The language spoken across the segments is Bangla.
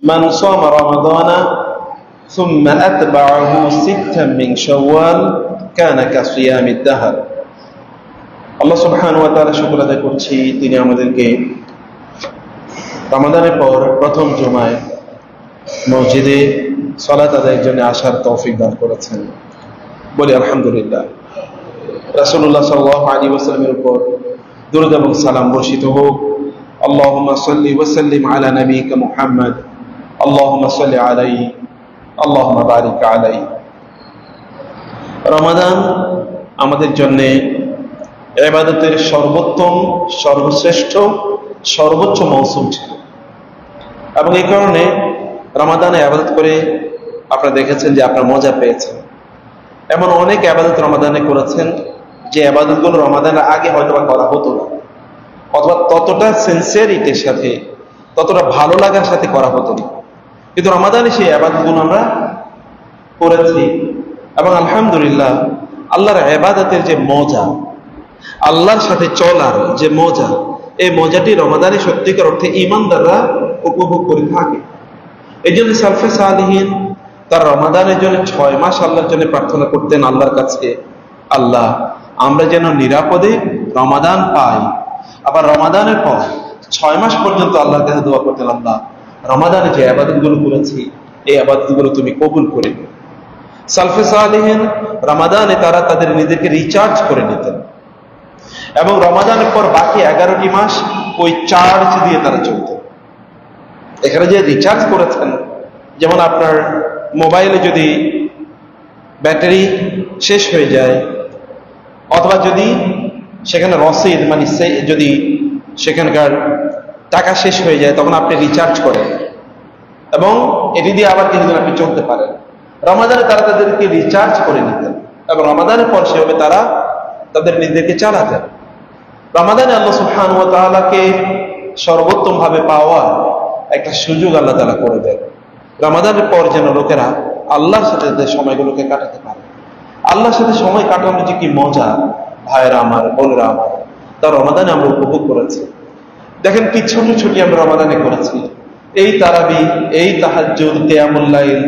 মান সামা রমাদানা সুম্মা আতবাআহু সিত্তান মিন শাওয়াল কানা কাসিয়ামিদ দাহর। আল্লাহ সুবহানাহু ওয়া তাআলা শুকর আদায় করছি, তিনি আমাদেরকে রমাদানের পর প্রথম জুমায় মসজিদে সালাত আদায়ের জন্য আসার তৌফিক দান করেছেন। বলি আলহামদুলিল্লাহ। রাসূলুল্লাহ সাল্লাল্লাহু আলাইহি ওয়াসাল্লামের উপর দুরূদ এবং সালাম বর্ষিত হোক। আল্লাহুম্মা সাল্লি ওয়া সাল্লিম আলা নাবিয়িকা মুহাম্মদ, আল্লাহুম্মা সাল্লি আলাইহি, আল্লাহুম্মা বারিক আলাইহি। রমাদান আমাদের জন্য ইবাদতের সর্বোত্তম, সর্বশ্রেষ্ঠ, সর্বোচ্চ মৌসুম ছিল, এবং এই কারণে রমাদানে ইবাদত করে আপনারা দেখেছেন যে আপনারা মজা পেয়েছেন। এমন অনেক ইবাদত রমাদানে করেছেন যে ইবাদতগুলো রমাদানের আগে হয়তো বা করা হতো না, অথবা ততটা সিনসিয়ারিটির সাথে, ততটা ভালো লাগার সাথে করা হতো না, কিন্তু রমাদানে সেই ইবাদতগুলো আমরা করেছি। এবং আলহামদুলিল্লাহ, আল্লাহর ইবাদতের যে মজা, আল্লাহর সাথে চলার যে মজা, এই মজাটি রমাদানে সত্যিকার অর্থে ঈমানদাররা উপভোগ করে থাকে। এই জন্য সালফে সালিহিন তার রমাদানের জন্য 6 মাস আল্লাহর জন্য প্রার্থনা করতেন আল্লাহর কাছে, আল্লাহ আমরা যেন নিরাপদে রমাদান পাই। আবার রমাদানের পর 6 মাস পর্যন্ত আল্লাহর কাছে দোয়া করতেন, আল্লাহ রমাদানে যে ইবাদতগুলো করেছি এই ইবাদতগুলো তুমি কবুল করে নিও। সালফে সালিহিন রমাদানে তারা তাদের নিজেকে রিচার্জ করে নিতেন, এবং রমাদানের পর বাকি 11টি মাস ওই চার্জ দিয়ে তারা চলতেন। এখানে যে রিচার্জ করেছেন, যেমন আপনার মোবাইলে যদি ব্যাটারি শেষ হয়ে যায়, অথবা যদি সেখানে রসিদ মানে যদি সেখানকার টাকা শেষ হয়ে যায়, তখন আপনি রিচার্জ করেন এবং এটি দিয়ে আবার কিছুদিন আপনি চলতে পারেন। রমাদানে তারা তাদেরকে রিচার্জ করে নিতেন, এবং রমাদানের পর সেভাবে তারা তাদের নিজেদেরকে চালাতেন। রমাদানে আল্লাহ সুবহানাহু ওয়া তাআলাকে সর্বোত্তম ভাবে পাওয়ার একটা সুযোগ আল্লাহ তাআলা করে দেন। রমাদানের পর যেন লোকেরা আল্লাহর সাথে তাদের সময়গুলোকে কাটাতে পারে। আল্লাহর সাথে সময় কাটানো যে কি মজা, ভাইয়েরা আমার, বোনেরা আমার, তা রমাদানে আমরা উপভোগ করেছি। দেখেন কি ছোট ছুটি আমরা রমাদানে করেছি। এই তারাবি, এই তাহাজ্জুদ, কিয়ামুল লাইল,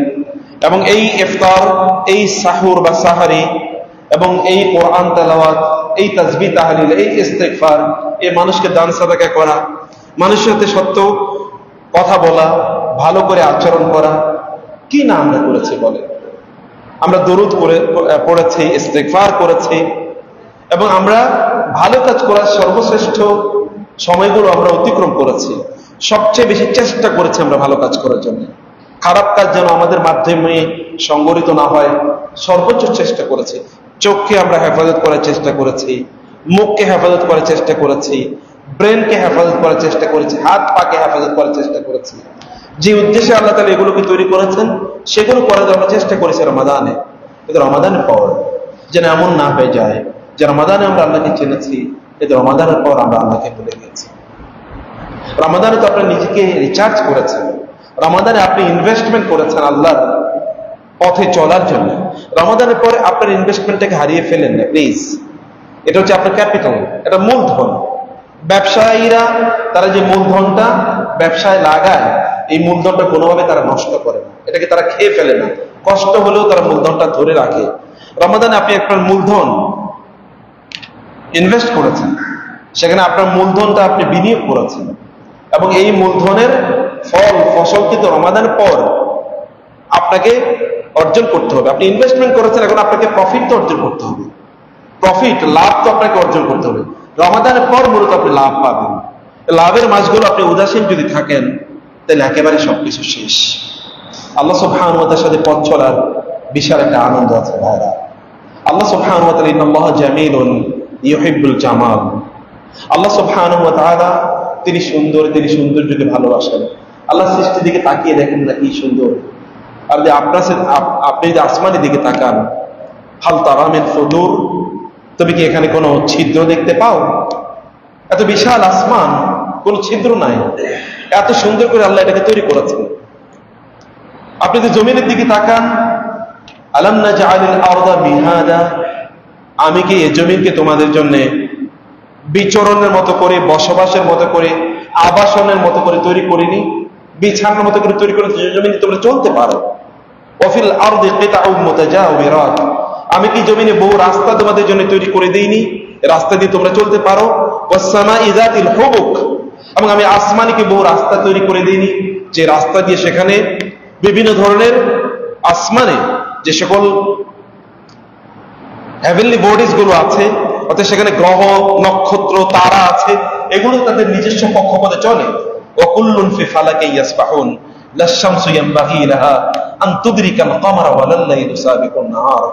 এবং এই ইফতার, এই সাহুর বা সাহারি, এবং এই কোরআন তেলাওয়াত, এই তাসবিহ তাহলিল, এই ইস্তিগফার, এই মানুষকে দান সাদাকা করা, মানুষের সাথে সত্য কথা বলা, ভালো করে আচরণ করা, কি না আমরা করেছি বলে। আমরা দরুদ পড়েছি, ইস্তিগফার করেছি, এবং আমরা ভালো কাজ করার সর্বশ্রেষ্ঠ সময়গুলো আমরা অতিক্রম করেছি। সবচেয়ে বেশি চেষ্টা করেছি আমরা ভালো কাজ করার জন্য। খারাপ কাজ যেন আমাদের মাধ্যমে সংগঠিত না হয়, সর্বোচ্চ চেষ্টা করেছি। চোখকে আমরা হেফাজত করার চেষ্টা করেছি, মুখকে হেফাজত করার চেষ্টা করেছি, ব্রেনকে হেফাজত করার চেষ্টা করেছি, হাত পাকে হেফাজত করার চেষ্টা করেছি। যে উদ্দেশ্যে আল্লাহ তাআলা এগুলোকে তৈরি করেছেন সেগুলো করার জন্য চেষ্টা করেছি রমাদানে। কিন্তু রমাদানের পর যেন এমন না হয়ে যায় যে রমাদানে আমরা আল্লাহকে চিনেছি, কিন্তু রমাদানের পর আমরা আল্লাহকে ভুলে গেছি। রমাদানে তো আপনি নিজেকে রিচার্জ করেছেন, রমাদানে আপনি ইনভেস্টমেন্ট করেছেন আল্লাহর পথে চলার জন্য। রমাদানের পরে আপনার ইনভেস্টমেন্টটাকে হারিয়ে ফেলেন না প্লিজ। এটা হচ্ছে আপনার ক্যাপিটাল, এটা মূলধন। ব্যবসায়ীরা তারা যে মূলধনটা ব্যবসায় লাগায়, এই মূলধনটা কোনোভাবে তারা নষ্ট করে না, এটাকে তারা খেয়ে ফেলে না, কষ্ট হলেও তারা মূলধনটা ধরে রাখে। রমাদানে আপনি আপনার মূলধন ইনভেস্ট করেছেন, সেখানে আপনার মূলধনটা আপনি বিনিয়োগ করেছেন, এবং এই মূলধনের ফসল কিন্তু রমাদানের পর আপনাকে অর্জন করতে হবে। আপনি ইনভেস্টমেন্ট করেছেন, এখন আপনাকে প্রফিট তো অর্জন করতে হবে, প্রফিট লাভ তো আপনাকে অর্জন করতে হবে। রমাদানের পর মূলত আপনি লাভ পাবেন। লাভের মাসগুলো আপনি উদাসীন যদি থাকেন, তাহলে একেবারে সবকিছু শেষ। আল্লাহ সুবহানাহু ওয়া তাআলার সাথে পথ চলার বিশাল একটা আনন্দ আছে ভাইরা। আল্লাহ সুবহানাহু ওয়া তাআলা ইন্নাল্লাহা জামিলুন ইউহিব্বুল জামাল। আল্লাহ সুবহানাহু ওয়া তাআলা তিনি সুন্দর, তিনি সৌন্দর্যকে ভালোবাসেন। আল্লাহ সৃষ্টির দিকে তাকিয়ে দেখেন না কি সুন্দর। আর যে আপনি যদি আসমানের দিকে তাকান, হাল তারা মিন ফুদুর, তুমি কি এখানে কোনো ছিদ্র দেখতে পাও? এত বিশাল আসমান, কোনো ছিদ্র নাই, এত সুন্দর করে আল্লাহ এটাকে তৈরি করেছেন। আপনি যদি জমিনের দিকে তাকান, আলাম নাজআলিল আরদা মিহাদা, আমি কি এই জমিনকে তোমাদের জন্য বিচরণের মতো করে, বসবাসের মতো করে, আবাসনের মতো করে তৈরি করিনি? বিছানার মতো করে তৈরি করে জমিনে তোমরা চলতে পারো। ওয়াফিল আরদি কিতাউম মুতাজাওয়িরাত, আমি কি জমিনে বহু রাস্তা তোমাদের জন্য তৈরি করে দেইনি? রাস্তা দিয়ে তোমরা চলতে পারো। ওয়াস সামাই যাতিল হুবুক, এবং আমি আসমানকে বহু রাস্তা তৈরি করে দিইনি, যে রাস্তা দিয়ে সেখানে বিভিন্ন ধরনের আসমানে যে সকল হেভেনলি বডিজ গুলো আছে, অর্থাৎ সেখানে গ্রহ নক্ষত্র তারা আছে, এগুলো তাদের নিজস্ব কক্ষপথে চলে। ওয়াকুল্লুন ফি ফালাকিন ইয়াসবাহুন লা শামসু ইয়ানবাগি লাহা আন তুদরিকাল কমারা ওয়ালা লাইলু সাবিকুন নাহার।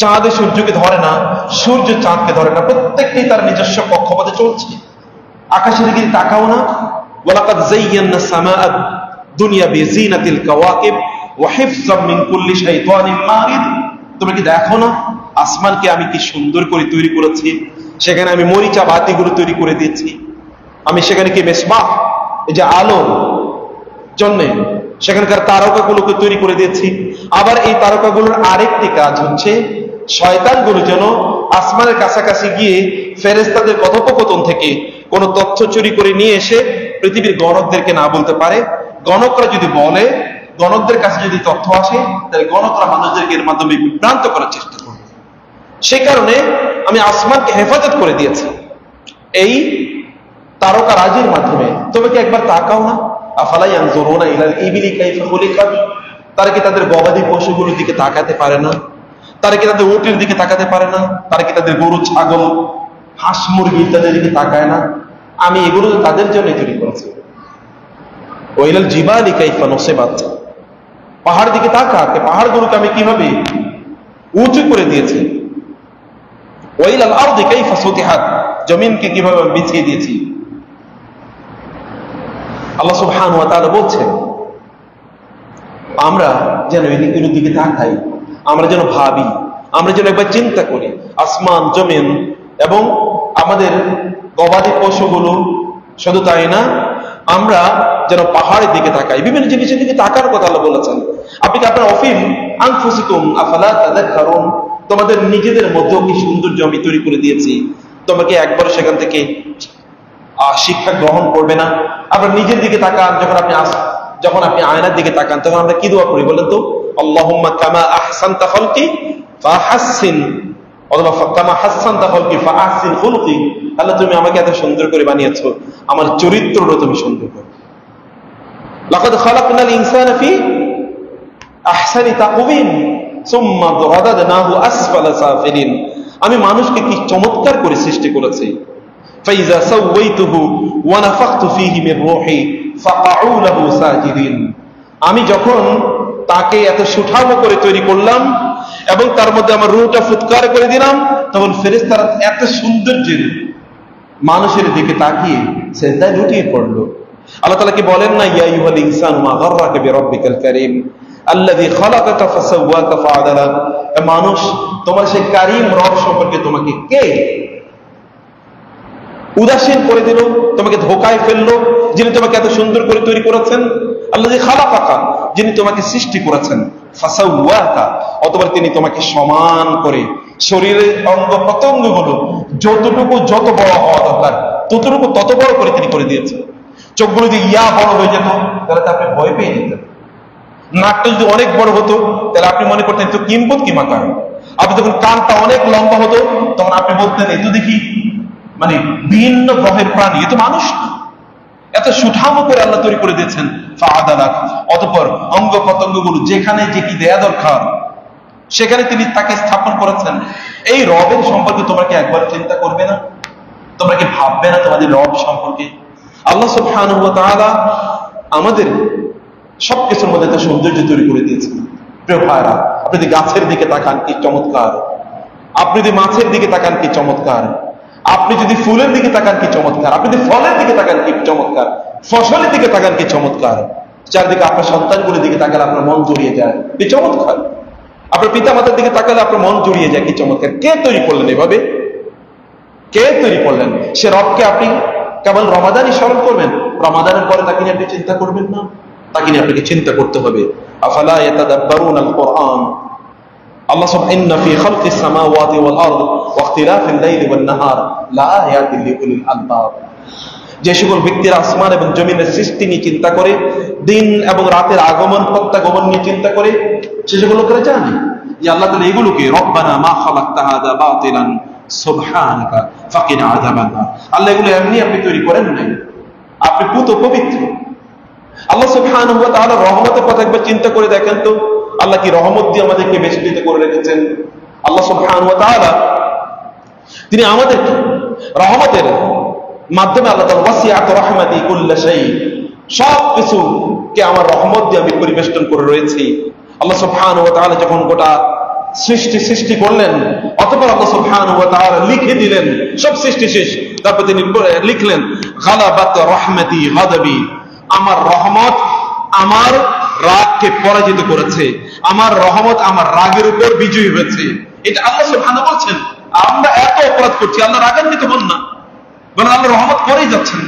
চাঁদ সূর্যকে ধরে না, সূর্য চাঁদকে ধরে না, প্রত্যেকটাই তার নিজস্ব কক্ষপথে চলছে। আকাশের দিকে তাকাও না, ওয়ালাকাদ যায়্যানা সামাআ দুনিয়া বিজিনাতিল কাওয়াকিব ওয়া হিফযাম মিন কুল্লি শাইতানিন মারিদ। তুমি কি দেখো না আসমানকে আমি কি সুন্দর করে তৈরি করেছি? সেখানে আমি মরিচা বাতিগুলো তৈরি করে দিয়েছি, আমি সেখানে কি মিসবাহ, এই যে আলোর জন্য সেখানকার তারকাগুলোকে তৈরি করে দিয়েছি। আবার এই তারকাগুলোর আরেকটি কাজ হচ্ছে শয়তানগুলো যেন আসমানের কাছাকাছি গিয়ে ফেরেশতাদের কথোপকথন থেকে কোনো তথ্য চুরি করে নিয়ে এসে পৃথিবীর গণকদেরকে না বলতে পারে। গণকরা যদি বলে, গণকদের কাছে যদি তথ্য আসে, তাহলে গণকরা মানুষদেরকে এর মাধ্যমে বিভ্রান্ত করার চেষ্টা করবে। সে কারণে আমি আসমানকে হেফাজত করে দিয়েছি এই তারকা রাজির মাধ্যমে। তবে কি একবার তাকাও না, আফালা ইয়ানজুরুনা ইলাল ইবিলি কাইফা খুলিকাত, তারা কি তাদের গবাদি পশুগুলোর দিকে তাকাতে পারে না? তারা কি তাদের উটের দিকে তাকাতে পারে না? তারা কি তাদের গরু ছাগল হাঁস মুরগি ইত্যাদির দিকে তাকায় না? আমি এগুলো তাদের জন্য তৈরি করেছি। ওয়াইলাল জিবালি কাইফা নুসিবাত, পাহাড় দিকে তাকা, পাহাড়গুলোকে আমি কিভাবে উঁচু করে দিয়েছি। ওয়াইলাল আরদি কাইফা সুতিহাত, জমিনকে কিভাবে বিছিয়ে দিয়েছি। আল্লাহ সুবহানাহু ওয়া তাআলা বলছেন আমরা যেন এগুলোর দিকে তাকাই, আমরা যেন ভাবি, আমরা যেন একবার চিন্তা করি আসমান জমিন এবং আমাদের গবাদি পশুগুলো। শুধু তাই না, আমরা যেন পাহাড়ের দিকে তাকাই, বিভিন্ন জিনিসের দিকে তাকার কথা আল্লাহ বলেছেন। আপনি কি আপনার অফিম আনফুসিকুম আফালা তাযাক্কারুন, তোমাদের নিজেদের মধ্যেও কি সুন্দর জমি তৈরি করে দিয়েছি, তোমাকে একবার সেখান থেকে শিক্ষা গ্রহণ করবে না? আপনার নিজের দিকে তাকান, যখন আপনি আয়নার দিকে তাকান তখন আমরা কি দোয়া করি বলেন তো? আল্লাহুম্মা কামা আহসানতা খালকি ফাহাসসিন, অথবা কামা হাসসানতা খালকি ফাআহসিন খুলকি। আল্লাহ তুমি আমাকে এত সুন্দর করে বানিয়েছো, আমার চরিত্রটা তুমি সুন্দর করো। লাকাদ খালাকনাল ইনসানা ফি আহসানি তাকওয়িম সুম্মা রাদাদনাহু আসফালা সাফিলিন, আমি মানুষকে কি চমৎকার করে সৃষ্টি করেছি। ফাইজা সাওয়াইতুহু ওয়া নাফাখতু ফীহি মির রূহি ফাকাউ লাহু সাজিদিন, আমি যখন তাকে এত সুঠামো করে তৈরি করলাম এবং তার মধ্যে আমার রূহটা ফুৎকার করে দিলাম, তখন ফেরেশতারা এত সৌন্দর্যের মানুষের দিকে তাকিয়ে সিজদায় লুটিয়ে পড়লো। আল্লাহ তাআলা কি বলেন না, ইয়া আইয়ুহাল ইনসানু মা গাররাকা বিরাব্বিকাল কারীম আল্লাযী খালাকাকা ফাসাওয়াকা ফাআদালাক, মানুষ তোমার সেই কারীম রব সম্পর্কে তোমাকে কে উদাসীন করে দিল, তোমাকে ধোকায় ফেললো? যিনি তোমাকে এত সুন্দর করে তৈরি করেছেন, আল্লাযী খালাকাকা, যিনি তোমাকে সৃষ্টি করেছেন, ফাসাওয়াকা, অতঃপর তিনি তোমাকে সমান করে শরীরের অঙ্গ প্রত্যঙ্গগুলো যতটুকু যত বড় হওয়া দরকার ততটুকু তত বড় করে তিনি করে দিয়েছেন। চোখগুলো যদি ইয়া বড় হয়ে যেত তাহলে তো আপনি ভয় পেয়ে যেতেন। নাকটা যদি অনেক বড় হতো তাহলে আপনি মনে করতেন তো কিম্বত কি মাকার। আপনি যখন কানটা অনেক লম্বা হতো তখন আপনি বলতেন এ তো দেখি মানে ভিন্ন গ্রহের প্রাণী, এ তো মানুষ না। এত সুঠামো করে আল্লাহ তৈরি করে দিয়েছেন ফাআদালাক, অতঃপর অঙ্গ প্রত্যঙ্গগুলো যেখানে যে কি দেয়া দরকার সেখানে তিনি তাকে স্থাপন করেছেন। এই রবের সম্পর্কে তোমরা কি একবার চিন্তা করবে না? তোমরা কি ভাববে না তোমাদের রব সম্পর্কে? আল্লাহ সুবহানাহু ওয়া তাআলা আমাদের সবকিছুর মধ্যে একটা সৌন্দর্য তৈরি করে দিয়েছেন। প্রিয় ভাইরা, আপনি যদি গাছের দিকে তাকান কি চমৎকার, আপনি যদি মাছের দিকে তাকান কি চমৎকার, আপনি যদি ফুলের দিকে তাকান কি চমৎকার, আপনি যদি ফলের দিকে তাকান কি চমৎকার, ফসলের দিকে তাকান কি চমৎকার, চারদিকে আপনার সন্তানগুলির দিকে তাকালে আপনার মন জড়িয়ে যায় কি চমৎকার, আপনার পিতা মাতার দিকে তাকালে আপনার মন জড়িয়ে যায় কি চমৎকার। কে তৈরি করলেন এভাবে? কে তৈরি করলেন? সে রবকে আপনি কেবল রমাদানই স্মরণ করবেন, রমাদানের পরে তাকে নিয়ে আপনি চিন্তা করবেন না, তাকে নিয়ে আপনাকে চিন্তা করতে হবে। আফালা ইয়াতাদাব্বারুনাল কুরআন, আল্লাহ সুবহানাহু ইন্না ফি খালকিস সামাওয়াতি ওয়াল আরদ ওয়া ইখতিলাফিল লাইলি ওয়ান নাহার লাআয়াতিন লিউলিল আলবাব। যে সকল ব্যক্তিরা আসমান এবং জমিনের সৃষ্টি নিয়ে চিন্তা করে, দিন এবং রাতের আগমন প্রত্যাগমন নিয়ে চিন্তা করে, সে সকল লোকেরা জানে যে আল্লাহ তাআলা এগুলোকে রব্বানা মা খালাকতা হাযা বাতিলান সুবহানাকা ফাকিনা আযাবান নার, আল্লাহ এগুলো এমনি আপনি তৈরি করেন নাই, আপনি পুত পবিত্র। আল্লাহ সুবহানাহু ওয়া তাআলা রহমতের কথা একবার চিন্তা করে দেখেন তো, আল্লাহ কি রহমত দিয়ে আমাদেরকে বেষ্টিত করে রেখেছেন। আল্লাহ সুবহানাহু ওয়া তাআলা তিনি আমাদেরকে রহমতের মাধ্যমে আল্লাহ তাআলা ওয়াসিআত রাহমাতি কুল্লা শাই, সব কিছুকে আমার রহমত দিয়ে আমি পরিবেষ্টন করে রয়েছি। আল্লাহ সুবহানাহু ওয়া তাআলা যখন গোটা সৃষ্টি করলেন, অতঃপর আল্লাহ সুবহানাহু ওয়া তাআলা লিখে দিলেন সব সৃষ্টি শেষ, তারপর তিনি লিখলেন গালাবাত রাহমাতি গাদাবি, আমার রহমত আমার রাগকে পরাজিত করেছে, আমার রহমত আমার রাগের উপর বিজয়ী হয়েছে। এটা আল্লাহ সুবহানাহু বলছেন। আমরা এত অপরাধ করছি, আল্লাহ রাগান্বিত হন না, বরং আল্লাহ রহমত করেই যাচ্ছেন।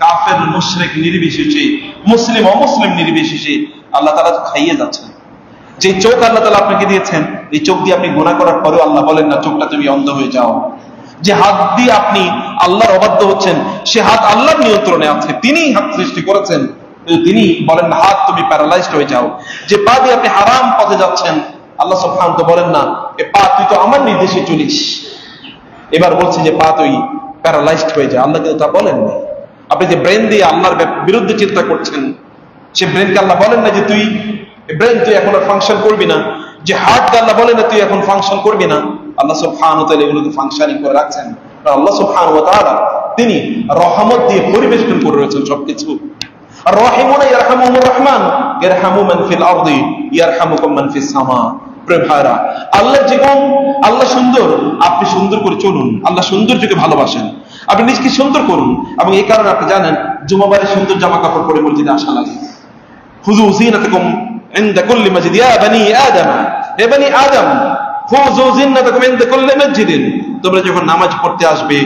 কাফের মুশরিক নির্বিশেষে, মুসলিম অমুসলিম নির্বিশেষে আল্লাহ তাআলা খাইয়ে যাচ্ছেন। যে চোখ আল্লাহ তাআলা আপনাকে দিয়েছেন, এই চোখ দিয়ে আপনি গুনাহ করার পরেও আল্লাহ বলেন না চোখটা তুমি অন্ধ হয়ে যাও। যে হাত দিয়ে আপনি আল্লাহর অবাধ্য হচ্ছেন, সে হাত আল্লাহর নিয়ন্ত্রণে আছে, তিনিই হাত সৃষ্টি করেছেন, তিনি বলেন না হাত তুমি প্যারালাইজড হয়ে যাও। যে পা দিয়ে আপনি হারাম পথে যাচ্ছেন, আল্লাহ সুবহানাহু বলেন না এ পা তুই তো আমার নির্দেশে চলিস, এবার বলছে যে পা তুই প্যারালাইজড হয়ে যায়। আল্লাহ কিন্তু তা বলেন না। আপনি যে ব্রেন দিয়ে আল্লাহর বিরুদ্ধে চিন্তা করছেন, সে ব্রেনকে আল্লাহ বলেন না যে তুই ব্রেন তুই এখন আর ফাংশন করবি না। যে হার্টকে আল্লাহ বলেন না তুই এখন ফাংশন করবি না। আল্লাহ সুবহানাহু ওয়া তাআলা এগুলোকে ফাংশনিং করে রাখছেন। আল্লাহ সুবহানাহু ওয়া তাআলা তিনি রহমত দিয়ে পরিবেষ্টন করে রয়েছেন সবকিছু। আর রাহিমুনা ইয়ারহামুহুর রহমান ইয়ারহামু মান ফিল আরদি ইয়ারহামুকুম মান ফিস সামা। প্রেমারা আল্লাহ জীবন, আল্লাহ সুন্দর, আপনি সুন্দর করে চলুন। আল্লাহ সৌন্দর্যকে ভালোবাসেন, আপনি নিজকে সুন্দর করুন। এবং এই কারণে আপনি জানেন জুমাবারে সুন্দর জামা কাপড় পরে মসজিদে আসা লাগে। খুযু যিনাতাকুম ইনদা কুল্লি মাসজিদ ইয়া বানি আদম, হে বনি আদম খুযু যিনাতাকুম ইনদা কুল্লি মাসজিদিন, তোমরা যখন নামাজ পড়তে আসবে,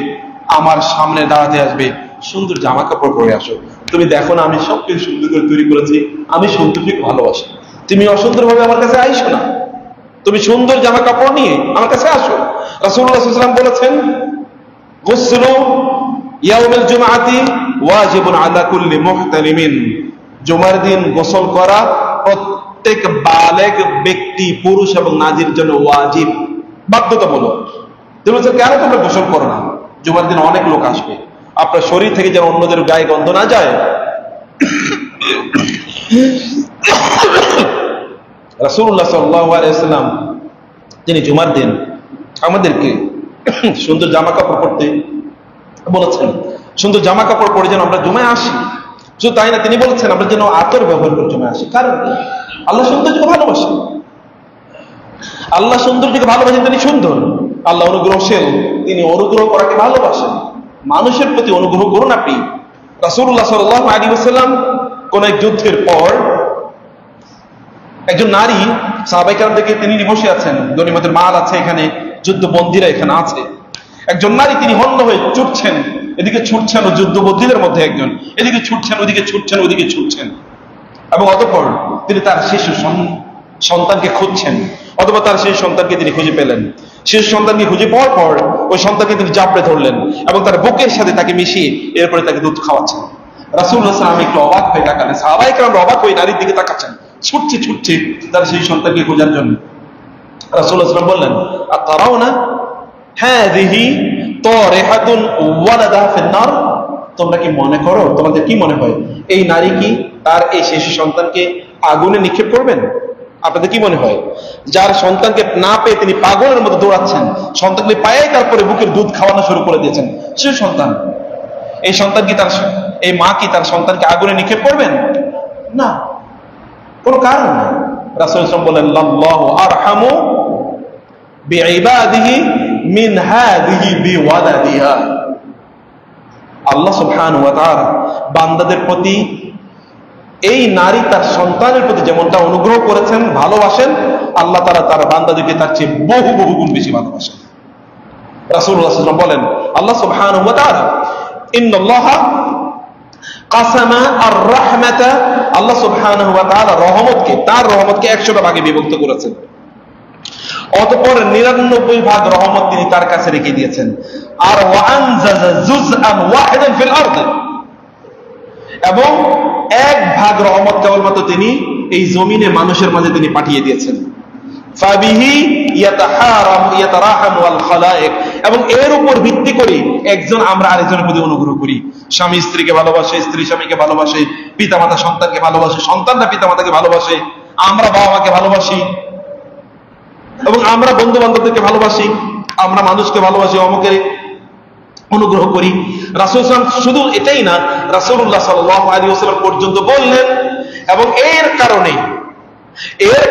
আমার সামনে দাঁড়াতে আসবে, সুন্দর জামা কাপড় পরে আসো। তুমি দেখো না আমি সবকিছু সুন্দর করে তৈরি করেছি, আমি সৌন্দর্যকে ভালোবাসি, তুমি অসুন্দর ভাবে আমার কাছে আইসো না, তুমি সুন্দর জামা কাপড় নিয়ে আমার কাছে আসো। রাসূলুল্লাহ সাল্লাল্লাহু আলাইহি ওয়াসাল্লাম বলেছেন গুসলু ইয়াউমুল জুমআতি ওয়াজিবুন আলা কুল্লি মুহতালিমিন, জুমার দিন গোসল করা প্রত্যেক বালেগ ব্যক্তি পুরুষ এবং নারীর জন্য ওয়াজিব, বাধ্যতামূলক। তুমি বলছো কেন তোমরা গোসল করো না? জুমার দিন অনেক লোক আসবে, আপনার শরীর থেকে যেন অন্যদের গায়ে গন্ধ না যায়। রাসূলুল্লাহ সাল্লাল্লাহু আলাইহি ওয়াসাল্লাম তিনি জুমার দিন আমাদেরকে সুন্দর জামা কাপড় পরতে বলেছেন, সুন্দর জামা কাপড় পরে যেন আমরা জুমায় আসি। শুধু তাই না, তিনি বলেছেন আমরা যেন আতর ব্যবহার করে জুমায় আসি। কারণ আল্লাহ সৌন্দর্যকে ভালোবাসেন, আল্লাহ সৌন্দর্যকে ভালোবাসেন, তিনি সুন্দর। আল্লাহ অনুগ্রহশীল, তিনি অনুগ্রহ করাকে ভালোবাসেন। মানুষের প্রতি অনুগ্রহ করুন আপনি। রাসূলুল্লাহ সাল্লাল্লাহু আলাইহি ওয়াসাল্লাম কোন এক যুদ্ধের পর একজন নারী সাহাবায়ে কেরাম থেকে তিনি বসে আছেন, গনিমতের মাল আছে এখানে, যুদ্ধবন্দীরা এখানে আছে। একজন নারী তিনি হন্য হয়ে ছুটছেন, এদিকে ছুটছেন ও যুদ্ধবন্দীদের মধ্যে একজন, এদিকে ছুটছেন ওদিকে ছুটছেন ওদিকে ছুটছেন, এবং অতঃপর তিনি তার শিশু সন্তানকে খুঁজছেন। অথবা তার শিশু সন্তানকে তিনি খুঁজে পেলেন। শিশু সন্তানকে খুঁজে পাওয়ার পর ওই সন্তানকে তিনি জাপড়ে ধরলেন এবং তার বুকের সাথে তাকে মিশিয়ে এরপরে তাকে দুধ খাওয়াচ্ছেন। রাসূলুল্লাহ সাল্লাল্লাহু আলাইহি ওয়াসাল্লাম একটু অবাক হয়ে তাকালেন, সাহাবায়ে কেরাম অবাক হয়ে নারীর দিকে তাকাচ্ছেন, ছুটছে তার সেই সন্তানকে খোঁজার জন্য। রাসূলুল্লাহ সাল্লাল্লাহু আলাইহি ওয়াসাল্লাম বললেন আতারাউনা হাযিহি তারিহাতুন ওয়ালাদাহা ফিন-নার, তোমরা কি মনে করো, তোমাদের কি মনে হয় এই নারী কি তার এই শিশু সন্তানকে আগুনে নিক্ষেপ করবেন? আপনাদের কি মনে হয়? যার সন্তানকে না পেয়ে তিনি পাগলের মতো দৌড়াচ্ছেন, সন্তানকে পায়ে তারপরে বুকের দুধ খাওয়ানো শুরু করে দিয়েছেন, শিশু সন্তান। এই সন্তান কি তার, এই মা কি তার সন্তানকে আগুনে নিক্ষেপ করবেন? না, কোন কারণ নেই। রাসূলুল্লাহ সাল্লাল্লাহু আলাইহি ওয়াসাল্লাম বলেন আল্লাহু আরহামু বিইবাদিহি মিন হাযিহি বিওয়ালাদিহা, আল্লাহ সুবহানাহু ওয়া তাআলা বান্দাদের প্রতি, এই নারী তার সন্তানের প্রতি যেমনটা অনুগ্রহ করেছেন, ভালোবাসেন, আল্লাহ তাআলা তার বান্দাদেরকে তার চেয়ে বহু বহু গুণ বেশি ভালোবাসেন। রাসূলুল্লাহ সাল্লাল্লাহু আলাইহি ওয়াসাল্লাম বলেন আল্লাহ সুবহানাহু ওয়া তাআলা ইন্নাল্লাহা কাসামা আর-রাহমাতা, আল্লাহ সুবহানাহু ওয়া তাআলা রহমতকে, তার রহমতকে 100টা ভাগে বিভক্ত করেছেন। অতঃপর 99 ভাগ রহমত তিনি তার কাছে রেখে দিয়েছেন। আর ওয়ানজাজা জুজআন ওয়াহিদান ফিল আরদ, এবং 1 ভাগ রহমত কেবলমাত্র তিনি এই জমিনে মানুষের মাঝে তিনি পাঠিয়ে দিয়েছেন। ফাবিহি ইয়াতারাহামু আল খালায়েক, এবং এর উপর ভিত্তি করে একজন আমরা আরেকজনের প্রতি অনুগ্রহ করি। স্বামী স্ত্রীকে ভালোবাসে, স্ত্রী স্বামীকে ভালোবাসে, পিতামাতা সন্তানকে ভালোবাসে, সন্তানরা পিতামাতাকে ভালোবাসে, আমরা বাবা মাকে ভালোবাসি, এবং আমরা বন্ধু বান্ধবদেরকে ভালোবাসি, আমরা মানুষকে ভালোবাসি, অমুকে অনুগ্রহ করি। রাসূল সাল্লাল্লাহু আলাইহি ওয়াসাল্লাম শুধু এটাই না, রাসূলুল্লাহ সাল্লাল্লাহু আলাইহি ওয়াসাল্লাম পর্যন্ত বললেন। এবং এর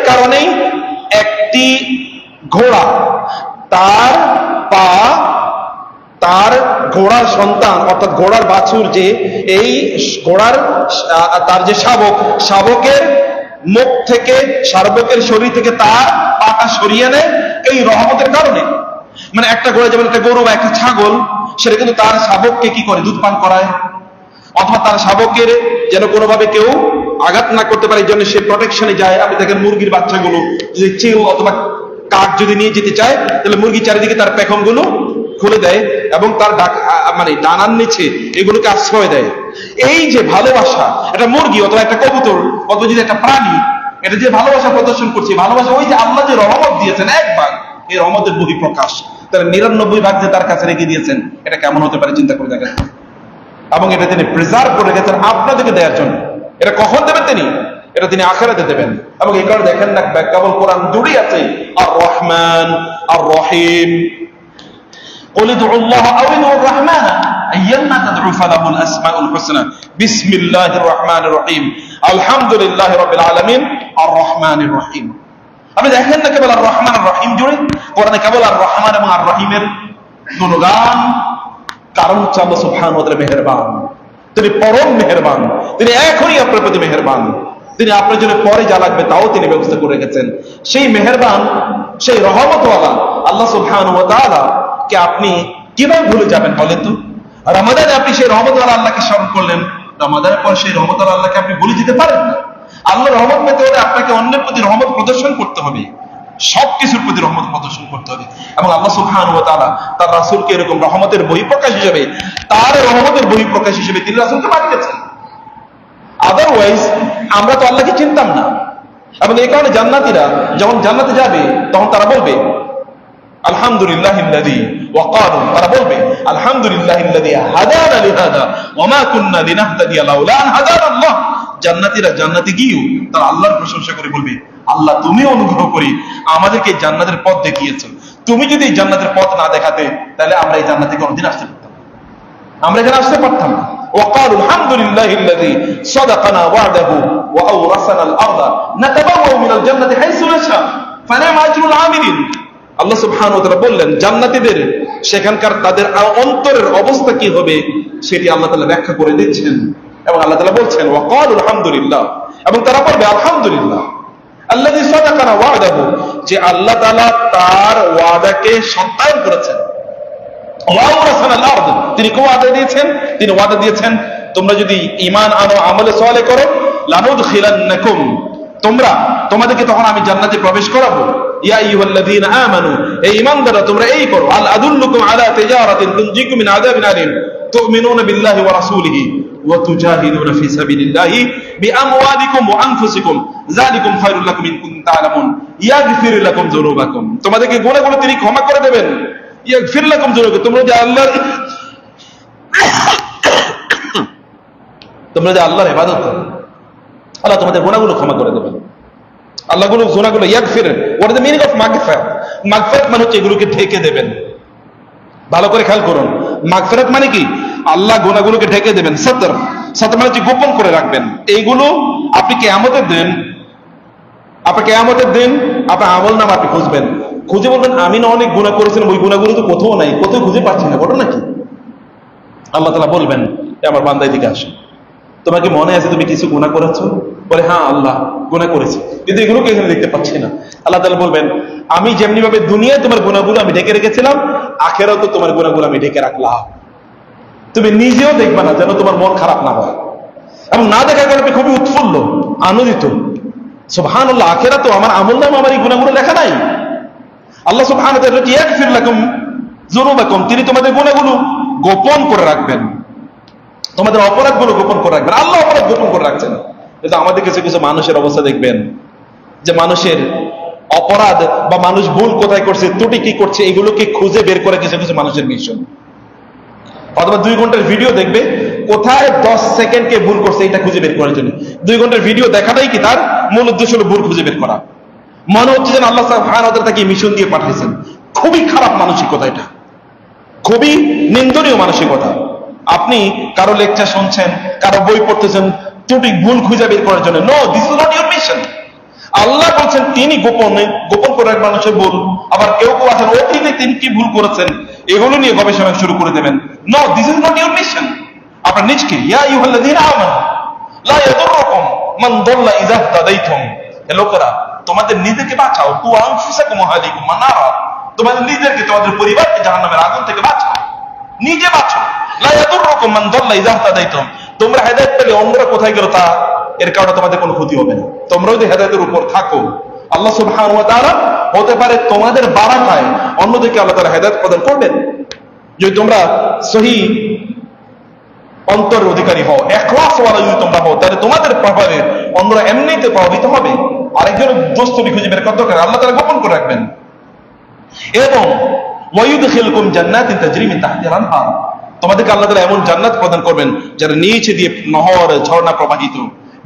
কারণেই একটি ঘোড়া তার ঘোড়ার সন্তান অর্থাৎ ঘোড়ার বাছুর, যে এই ঘোড়ার তার যে শাবকের মুখ থেকে, শাবকের শরীর থেকে তার পাটা সরিয়ে নেয় এই রহমতের কারণে। মানে একটা ঘোড়া যেমন একটা গরু বা একটা ছাগল, সেটা কিন্তু তার শাবককে কি করে, দুধ পান করায়, অথবা তার শাবকের যেন কোনোভাবে কেউ আঘাত না করতে পারে, এই জন্য সে প্রোটেকশনে যায়। আপনি দেখেন মুরগির বাচ্চাগুলো যদি চিল অথবা কাক যদি নিয়ে যেতে চায়, তাহলে মুরগির চারিদিকে তার পেখমগুলো খুলে দেয় এবং তার মানে ডানার নিচে এগুলোকে আশ্রয় দেয়। এই যে ভালোবাসা, একটা মুরগি অথবা একটা কবুতর অথবা যদি একটা প্রাণী, এটা যে ভালোবাসা প্রদর্শন করছে, ভালোবাসা ওই যে আল্লাহ যে রহমত দিয়েছেন 1 ভাগ, এই রহমতের বহিঃপ্রকাশ তার 99 ভাগ যে তার কাছে রেখে দিয়েছেন, এটা কেমন হতে পারে চিন্তা করে দেখেন। এবং এটা তিনি প্রিজার্ভ করে রেখেছেন আপনাদেরকে দেওয়ার জন্য। এটা কখন দেবেন তিনি? এটা তিনি আখিরাতে দেবেন। এবং এই কারণে দেখেন না, কেবল কোরআন জুড়ে আছে আর রহমান আর রহিম। قل ادعوا الله او ادعوا الرحمن ايما تدعوا فله الاسماء الحسنى بسم الله الرحمن الرحيم الحمد لله رب العالمين الرحمن الرحيم। আপনি দেখেন না কেবল আর রহমান আর রহিম জুড়ে কোরআনে কেবল আর রহমান এবং আর রহিমের গুণগান। কারণ হচ্ছে আল্লাহ সুবহানাহু ওয়া তাআলা মেহেরবান, তিনি পরম মেহেরবান, তিনি এখনই আপনার প্রতি মেহেরবান, তিনি আপনার জন্য পরে যা লাগবে তাও তিনি ব্যবস্থা করে রেখেছেন। সেই মেহেরবান, সেই রহমতওয়ালা আল্লাহ সুবহানাহু ওয়া তাআলা কে আপনি কিভাবে ভুলে যাবেন বলেন তো? রমাদানে আপনি সেই রহমতওয়ালা আল্লাহকে স্মরণ করলেন, রমাদানের পর সেই রহমতওয়ালা আল্লাহকে আপনি ভুলে যেতে পারেন না। আল্লাহর রহমত পেতে হলে আপনাকে অন্যের প্রতি রহমত প্রদর্শন করতে হবে, সবকিছুর প্রতি রহমত প্রদর্শন করতে হবে। এবং আল্লাহ সুবহানাহু ওয়া তাআলা তার রাসূলকে এরকম রহমতের বহিঃপ্রকাশ হিসেবে, তার রহমতের বহিঃপ্রকাশ হিসেবে তিনি রাসূলকে পাঠিয়েছেন। আদারওয়াইজ আমরা তো আল্লাহকে চিনতাম না। এবং এই কারণে জান্নাতীরা যখন জান্নাতে যাবে তখন তারা বলবে আলহামদুলিল্লাহিল্লাযী ওয়া ক্বালু, তারা বলবে আলহামদুলিল্লাহিল্লাযী হাদানা লিহাযা ওয়া মা কুন্না লিনাহতাদিয়া লাউলা আন হাদানাল্লাহ। জান্নাতীরা জান্নাতে গিয়েও তারা আল্লাহর প্রশংসা করে বলবে, আল্লাহ তুমি অনুগ্রহ করে আমাদেরকে জান্নাতের পথ দেখিয়েছো, তুমি যদি এই জান্নাতের পথ না দেখাতে তাহলে আমরা এই জান্নাতে কোনোদিন আসতে পারতাম না, আমরা এখানে আসতে পারতাম না। وقالوا الحمد لله الذي صدقنا وعده وأورثنا الأرض نتبوأ من الجنة حيث نشاء فنعم أجر العاملين। আল্লাহ সুবহানাহু ওয়া তাআলা বললেন জান্নাতীদের সেখানকার তাদের অন্তরের অবস্থা কি হবে সেটি আল্লাহ তাআলা ব্যাখ্যা করে দিচ্ছেন। এবং আল্লাহ তাআলা বলছেন ওয়াকালু আলহামদুলিল্লাহ, এবং তারা বলবে আলহামদুলিল্লাহ আল্লাযী সাদাকানা ওয়াদাহু, যে আল্লাহ তাআলা তার ওয়াদাকে সত্যায়ন করেছেন। ওয়াওরাসানাল আরদ, তিনি কি ওয়াদা দিয়েছেন? তিনি ওয়াদা দিয়েছেন তোমরা যদি ঈমান আনো, আমলে সালেহ করো, লানুদখিলান্নাকুম, তোমাদেরকে তখন আমি জান্নাতে প্রবেশ করাবো। ইয়া আইয়ুহাল্লাযীনা আমানু, এই ঈমানদাররা তোমরা এই করো, আল আদুল্লুকুম আলা তিজারাতিন তুনজিকুম মিন আযাবিন আলীম তু'মিনুনা বিল্লাহি ওয়া রাসূলিহি ওয়া তুজাহিদুনা ফি সাবিলিল্লাহি বিআমওয়ালিকুম ওয়া আনফুসিকুম যালিকুম খায়রুল লাকুম ইন কুনতুম তা'লামুন ইয়াগফির লাকুম যুনুবাকুম, তোমাদেরকে গুনাহগুলো তিনি ক্ষমা করে দেবেন। ইয়াগফির লাকুম যুনুবাকুম, তোমরা যে আল্লাহর ইবাদত করো, আল্লাহ তোমাদের গুনাহগুলো ক্ষমা করে দেবেন। আল্লাহগুলো গুনাহগুলো ইয়াগফির, what is the meaning of মাগফিরাত? মাগফিরাত মানে হচ্ছে এগুলোকে ঢেকে দেবেন। ভালো করে খেয়াল করুন, মাগফিরাত মানে কি? আল্লাহ গুনাহগুলোকে ঢেকে দেবেন। সতর মানে হচ্ছে গোপন করে রাখবেন। এইগুলো আপনি কিয়ামতের দিন আপনার আমলনামা আপনি খুঁজবেন, খুঁজে বলবেন আমি না অনেক গুনাহ করেছিলাম, ওই গুনাহগুলো তো কোথাও নাই, কোথাও খুঁজে পাচ্ছি না, ঘটনা কি? আল্লাহ তাআলা বলবেন আমার বান্দা এদিকে আসো, তোমার কি মনে আছে তুমি কিছু গুনাহ করেছো? বলে হ্যাঁ আল্লাহ গুনাহ করেছি, কিন্তু এগুলোকে এখানে দেখতে পাচ্ছি না। আল্লাহ তাআলা বলবেন আমি যেমনি ভাবে দুনিয়ায় তোমার গুনাহগুলো আমি ঢেকে রেখেছিলাম, আখিরাতেও তোমার গুনাহগুলো আমি ঢেকে রাখলাম। তুমি নিজেও দেখবে না যেন তোমার মন খারাপ না হয়, এবং না দেখার কারণে খুবই উৎফুল্ল আনন্দিত। সুবহানাল্লাহ, আখিরাতেও আমার আমলনামা আমার এই গুনাহগুলো লেখা নাই। আল্লাহ সুবহানাহু ওয়া তাআলা ইয়াগফির লাকুম যুনুবাকুম, তিনি তোমাদের গুনাহগুলো গোপন করে রাখবেন। তোমাদের অপরাধগুলো গোপন করে রাখবেন। আল্লাহ অপরাধ গোপন করে রাখছেন। কিন্তু আমাদের কিছু কিছু মানুষের অবস্থা দেখবেন যে মানুষের অপরাধ বা মানুষ ভুল কোথায় করছে, ত্রুটি কি করছে, এগুলোকে খুঁজে বের করে কিছু কিছু মানুষের মিশন। অথবা 2 ঘন্টার ভিডিও দেখবে, কোথায় 10 সেকেন্ডকে ভুল করছে এটা খুঁজে বের করার জন্য 2 ঘন্টার ভিডিও দেখাটাই কি তার মূল উদ্দেশ্য হলো ভুল খুঁজে বের করা। মনে হচ্ছে যেন আল্লাহ সুবহানাহু ওয়া তাআলা তাকে মিশন দিয়ে পাঠিয়েছেন। খুবই খারাপ মানসিকতা এটা, খুবই নিন্দনীয় মানসিকতা। আপনি কারো লেকচার শুনছেন, কারো বই পড়তেছেন ত্রুটি ভুল খুঁজে বের করার জন্য। No, this is not your mission. আল্লাহ বলছেন তিনি গোপন করে মানুষের ভুল। আবার কেউ কেউ আছেন অতীতে তিনি কি ভুল করেছেন এগুলো নিয়ে গবেষণা শুরু করে দেবেন। No, this is not your mission. আপনার নিজকে ইয়া আইয়ুহাল্লাযীনা আমানু লা ইয়াদুররুকুম মান দাল্লা ইযা ইহতাদাইতুম, হে লোকেরা তোমাদের নিজেকে বাঁচাও, কু আনফুসাকুম ওয়া আহলিকুম নারা, তোমাদের নিজেকে তোমাদের পরিবারকে জাহান্নামের আগুন থেকে বাঁচাও, নিজে বাঁচো। লা ইয়াদুররুকুম মান দাল্লা ইযা ইহতাদাইতুম, তোমরা হেদায়েত পেলে অন্যরা কোথায় গেল তা এর কারণে তোমাদের কোনো ক্ষতি হবে না, তোমরা যদি হেদায়েতের উপর থাকো। আল্লাহ সুবহানাহু ওয়া তাআলা হতে পারে তোমাদের বারাকায় অন্যদেরকে আল্লাহ তাআলা হেদায়েত প্রদান করবেন। যদি তোমরা সহিহ অন্তরের অধিকারী হও, ইখলাসওয়ালা যদি তোমরা হও, তাহলে তোমাদের ব্যাপারে অন্যরা এমনিতে প্রভাবিত হবে। আরেকজন দোস্ত খুঁজে বের করতে হবে, আল্লাহ তাআলা গোপন করে রাখবেন। এবং ওয়ায়ুদখিলকুম জান্নাতিন তাজরি মিন তাহতিহাল আনহার, তোমাদেরকে আল্লাহ তাআলা এমন জান্নাত প্রদান করবেন যার নিচে দিয়ে নহর ঝর্ণা প্রবাহিত।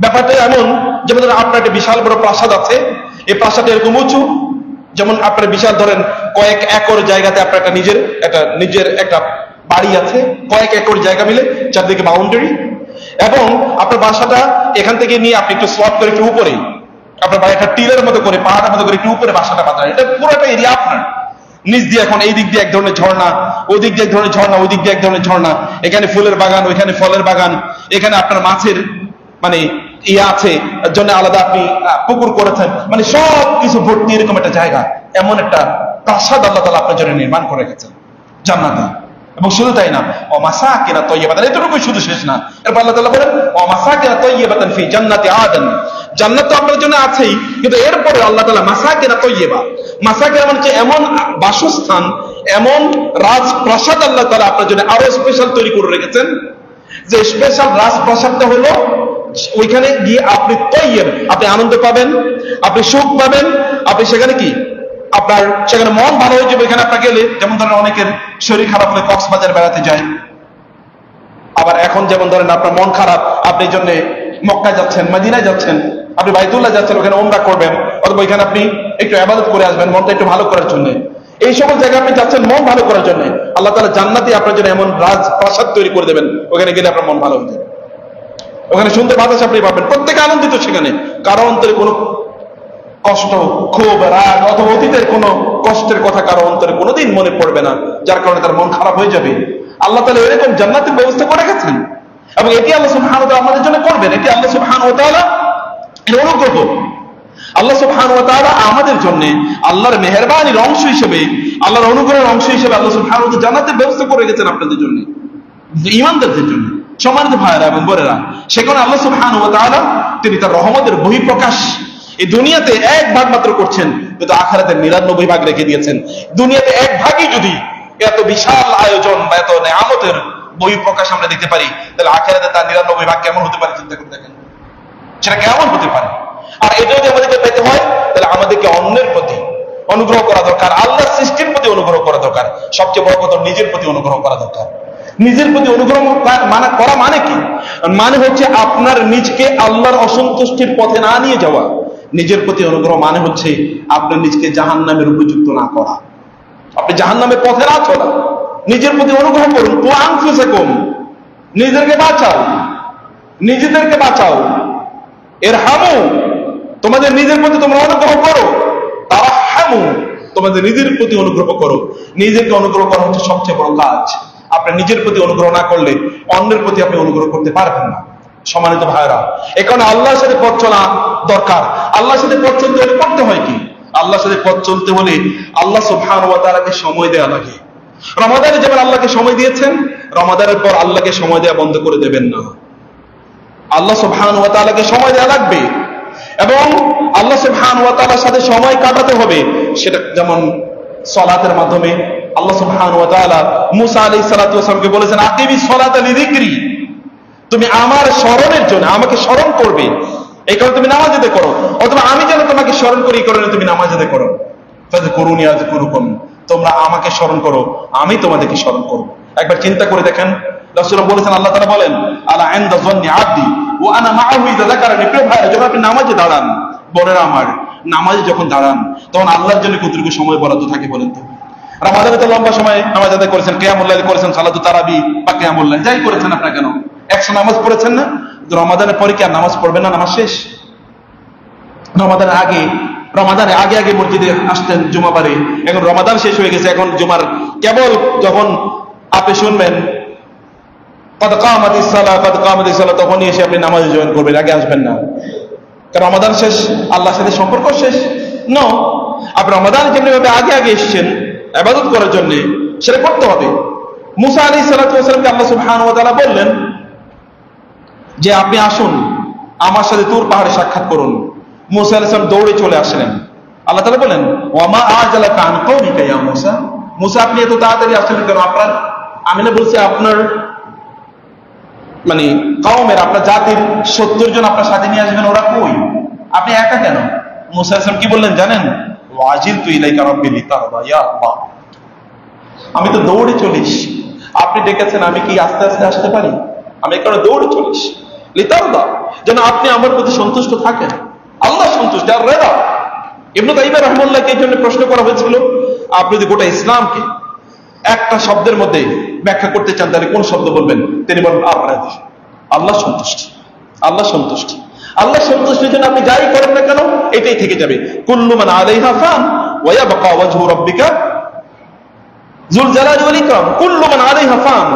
ব্যাপারটা এমন যেমন আপনার একটা বিশাল বড় প্রাসাদ আছে, এই প্রাসাদ এরকম উঁচু, যেমন আপনার বিশাল ধরেন কয়েক একর জায়গাতে আপনার নিজের একটা বাড়ি আছে, কয়েক একর জায়গা মিলে চারদিকে বাউন্ডারি, এবং আপনার বাসাটা এখান থেকে নিয়ে আপনি একটু সোয়াপ করে একটু উপরে আপনার বাড়িটা টিলের মতো করে পাহাড়ের মতো করে একটু উপরে বাসাটা বাঁধা, এটা পুরোটা এরিয়া আপনার। নিচ দিয়ে এখন এই দিক দিয়ে এক ধরনের ঝর্ণা, ওই দিক দিয়ে এক ধরনের ঝর্ণা, ওই দিক দিয়ে এক ধরনের ঝর্ণা, এখানে ফুলের বাগান, ওইখানে ফলের বাগান, এখানে আপনার মাছের মানে ইয়ে আছে জন্য আলাদা আপনি পুকুর করেছেন, মানে সব কিছু ভর্তি এরকম একটা জায়গা, এমন একটা প্রাসাদ আল্লাহ তাআলা আপনার জন্য নির্মাণ করে রেখেছেন জান্নাতে। এবং শুধু তাই না, ওয়ামাসাকিনা তাইয়্যিবাতান, এতটুকু শুধু শেষ না, এরপর আল্লাহ তাআলা বলেন ওয়ামাসাকিনা তাইয়্যিবাতান ফি জান্নাতি আদন, জান্নাত তো আপনার জন্য আছেই, কিন্তু এরপরে আল্লাহ তাআলা মাসাকিনা তাইয়্যিবা, মাসাকিনা মানে এমন বাসস্থান, এমন রাজপ্রাসাদ আল্লাহ তাআলা আপনার জন্য আরো স্পেশাল তৈরি করে রেখেছেন। যে স্পেশাল রাজপ্রাসাদটা হলো ওইখানে গিয়ে আপনি তাইয়্যিব, আপনি আনন্দ পাবেন, আপনি সুখ পাবেন, আপনি সেখানে কি আপনার সেখানে মন ভালো হয়ে যাবে। এখানে আপনার গেলে যেমন ধরেন অনেকের শরীর খারাপ হলে কক্সবাজার বেড়াতে যায়, আবার এখন যেমন ধরেন আপনার মন খারাপ, আপনি জন্য মক্কায় যাচ্ছেন, মদিনায় যাচ্ছেন, আপনি বাইতুল্লাহ যাচ্ছেন, ওখানে উমরা করবেন, অথবা ওইখানে আপনি একটু ইবাদত করে আসবেন মনটা একটু ভালো করার জন্য। এই সকল জায়গায় আপনি যাচ্ছেন মন ভালো করার জন্য, আল্লাহ তাআলা জান্নাতে আপনার জন্য এমন রাজপ্রাসাদ তৈরি করে দেবেন, ওখানে গেলে আপনার মন ভালো হয়ে যাবে, ওখানে সুন্দর বাতাস আপনি পাবেন, প্রত্যেকে আনন্দিত সেখানে, কারো অন্তরে কোনো কষ্ট, ক্ষোভ, রাগ অথবা অতীতের কোনো কষ্টের কথা কারো অন্তরে কোনোদিন মনে পড়বে না, যার কারণে তার মন খারাপ হয়ে যাবে। আল্লাহ তাআলা এরকম জান্নাতের ব্যবস্থা করে রেখেছেন, এবং এটি আল্লাহ সুবহানাহু ওয়া তাআলা আমাদের জন্য করবেন। এটি আল্লাহ সুবহানাহু ওয়া তাআলা এর অনুগ্রহ। আল্লাহ সুবহানাহু ওয়া তাআলা আমাদের জন্য আল্লাহর মেহেরবানির অংশ হিসেবে, আল্লাহর অনুগ্রহের অংশ হিসেবে আল্লাহ সুবহানাহু ওয়া তাআলা জান্নাতের ব্যবস্থা করে রেখেছেন আপনাদের জন্য, ঈমানদারদের জন্য। সম্মানিত ভাইয়েরা এবং বোনেরা, সেখানে আল্লাহ সুবহানাহু ওয়া তাআলা তিনি তার রহমতের বহিঃপ্রকাশ এই দুনিয়াতে এক ভাগ মাত্র করছেন, কিন্তু আখিরাতে 99 ভাগ রেখে দিয়েছেন। দুনিয়াতে এক ভাগই যদি এত বিশাল আয়োজন বা এত নেয়ামতের বহিঃপ্রকাশ আমরা দিতে পারি, তাহলে আখিরাতে তার 99 ভাগ কেমন হতে পারে চিন্তা করে দেখেন, সেটা কেমন হতে পারে। আর এটা যদি আমাদেরকে পেতে হয়, তাহলে আমাদেরকে অন্যের প্রতি অনুগ্রহ করা দরকার, আল্লাহর সৃষ্টির প্রতি অনুগ্রহ করা দরকার, সবচেয়ে বড় কথা নিজের প্রতি অনুগ্রহ করা দরকার। নিজের প্রতি অনুগ্রহ করা মানে কি? মানে হচ্ছে আপনার নিজকে আল্লাহর অসন্তুষ্টির পথে না নিয়ে যাওয়া। নিজের প্রতি অনুগ্রহ মানে হচ্ছে আপনার নিজকে জাহান্নামের উপযুক্ত না করা, আপনি জাহান্নামের পথে না চলা। নিজের প্রতি অনুগ্রহ করুন, কু আনফুসাকুম, নিজেদেরকে বাঁচাও, নিজেদেরকে বাঁচাও। ইরহামু, তোমাদের নিজের প্রতি তোমরা অনুগ্রহ করো। তারাহামু, তোমাদের নিজের প্রতি অনুগ্রহ করো। নিজেকে অনুগ্রহ করা হচ্ছে সবচেয়ে বড় কাজ। আপনার নিজের প্রতি অনুগ্রহ না করলে অন্যের প্রতি আপনি অনুগ্রহ করতে পারবেন না। সম্মানিত ভাইরা, এ কারণে আল্লাহর সাথে পথ চলা দরকার। আল্লাহর সাথে পথ চলতে হলে করতে হয় কি? আল্লাহর সাথে পথ চলতে হলে আল্লাহ সুবহানাহু ওয়া তাআলাকে সময় দেওয়া লাগে। রমাদানে যেমন আল্লাহকে সময় দিয়েছেন, রমাদানের পর আল্লাহকে সময় দেওয়া বন্ধ করে দেবেন না। আল্লাহ সুবহানাহু ওয়া তাআলাকে সময় দেওয়া লাগবে, এবং আল্লাহ সুবহানাহু ওয়া তাআলার সাথে সময় কাটাতে হবে। সেটা যেমন সালাতের মাধ্যমে আল্লাহ সুবহানাহু ওয়া তাআলা মুসা আলাইহিস সালাতু ওয়াস সালামকে বলেছেন আকিমিস সালাতা লিযিকরি, তুমি আমার স্মরণের জন্য আমাকে স্মরণ করবে, এই কারণে তুমি নামাজ আদায় করো, অথবা আমি যেন তোমাকে স্মরণ করি এই কারণে তুমি নামাজ আদায় করো। করুনি আজ করুন, তোমরা আমাকে স্মরণ করো, আমি তোমাদেরকে স্মরণ করবো। একবার চিন্তা করে দেখেন, রাসূলুল্লাহ বলেছেন, আল্লাহ তাআলা বলেন, আলা ইনদা যান্নি আবদি ওয়া আনা মাআহু ইযা যাকারানি। প্রিয় ভাইরা, যখন আপনি নামাজে দাঁড়ান, বোনেরা আমার, নামাজে যখন দাঁড়ান তখন আল্লাহর জন্য কতটুকু সময় বরাদ্দ থাকে বলেন তো? রমাদানে তো লম্বা সময় নামাজ আদায় করেছেন, কিয়ামুল লাইল করেছেন, সালাতু তারাবি বা কিয়ামুল লাইল যাই করেছেন আপনারা, কেন একশো নামাজ পড়েছেন না? রমাদানের পরে কি আর নামাজ পড়বেন না? নামাজ শেষ। রমাদানের আগে আগে মসজিদে আসতেন জুমাবারে, এখন রমাদান শেষ হয়ে গেছে, এখন জুমার কেবল যখন আপনি শুনবেন কদ কামাতিস সালাহ তখনই এসে আপনি নামাজে জয়েন করবেন, আগে আসবেন না। কারণ রমাদান শেষ, আল্লাহর সাথে সম্পর্ক শেষ। নো, আপনি রমাদান যেমনি ভাবে আগে আগে এসেছেন ইবাদত করার জন্য, সেটা করতে হবে। মুসা আলাইহিস সালাতু ওয়াস সালামকে আল্লাহ সুবহানাহু ওয়া তাআলা বললেন যে আপনি আসুন আমার সাথে তুর পাহাড়ে সাক্ষাৎ করুন। মুসা আলাইহিস সালাম দৌড়ে চলে আসলেন। আল্লাহ তাআলা বলেন, ওয়া মা আজালাকা আন কওমিকা ইয়া মুসা। মুসা, আপনি এত তাড়াতাড়ি আসলেন কেন? আমি না বলছি আপনার মানে কওমের, আপনার জাতির 70 জন আপনার সাথে নিয়ে আসবেন, ওরা কই? আপনি একা কেন? মুসা আলাইহিস সালাম কি বললেন জানেন? ওয়াজিলতু ইলাইকা রাব্বি লিতারদা ইয়া আল্লাহ, আমি তো দৌড়ে চলিস, আপনি ডেকেছেন, আমি কি আস্তে আস্তে আসতে পারি? আমি কারণে দৌড়ে চলিস লিতারদা, যেন আপনি আমার প্রতি সন্তুষ্ট থাকেন। আল্লাহ সন্তুষ্ট আর রেদা। ইবনে তাইমিয়া রাহিমাহুল্লাহকে এই জন্য প্রশ্ন করা হয়েছিল, আপনি যদি গোটা ইসলামকে একটা শব্দের মধ্যে ব্যাখ্যা করতে চান তাহলে কোন শব্দ বলবেন? তিনি বলেন আল্লাহ সন্তুষ্টি। আল্লাহ সন্তুষ্টি, আল্লাহ সন্তুষ্টির জন্য আপনি যাই করেন না কেন এটাই থেকে যাবে। কুল্লু মান আলাইহা ফান ওয়া ইয়াবকা ওয়াজহু রাব্বিকা যুল জালালি ওয়াল ইকরাম। কুল্লু মান আলাইহা ফান,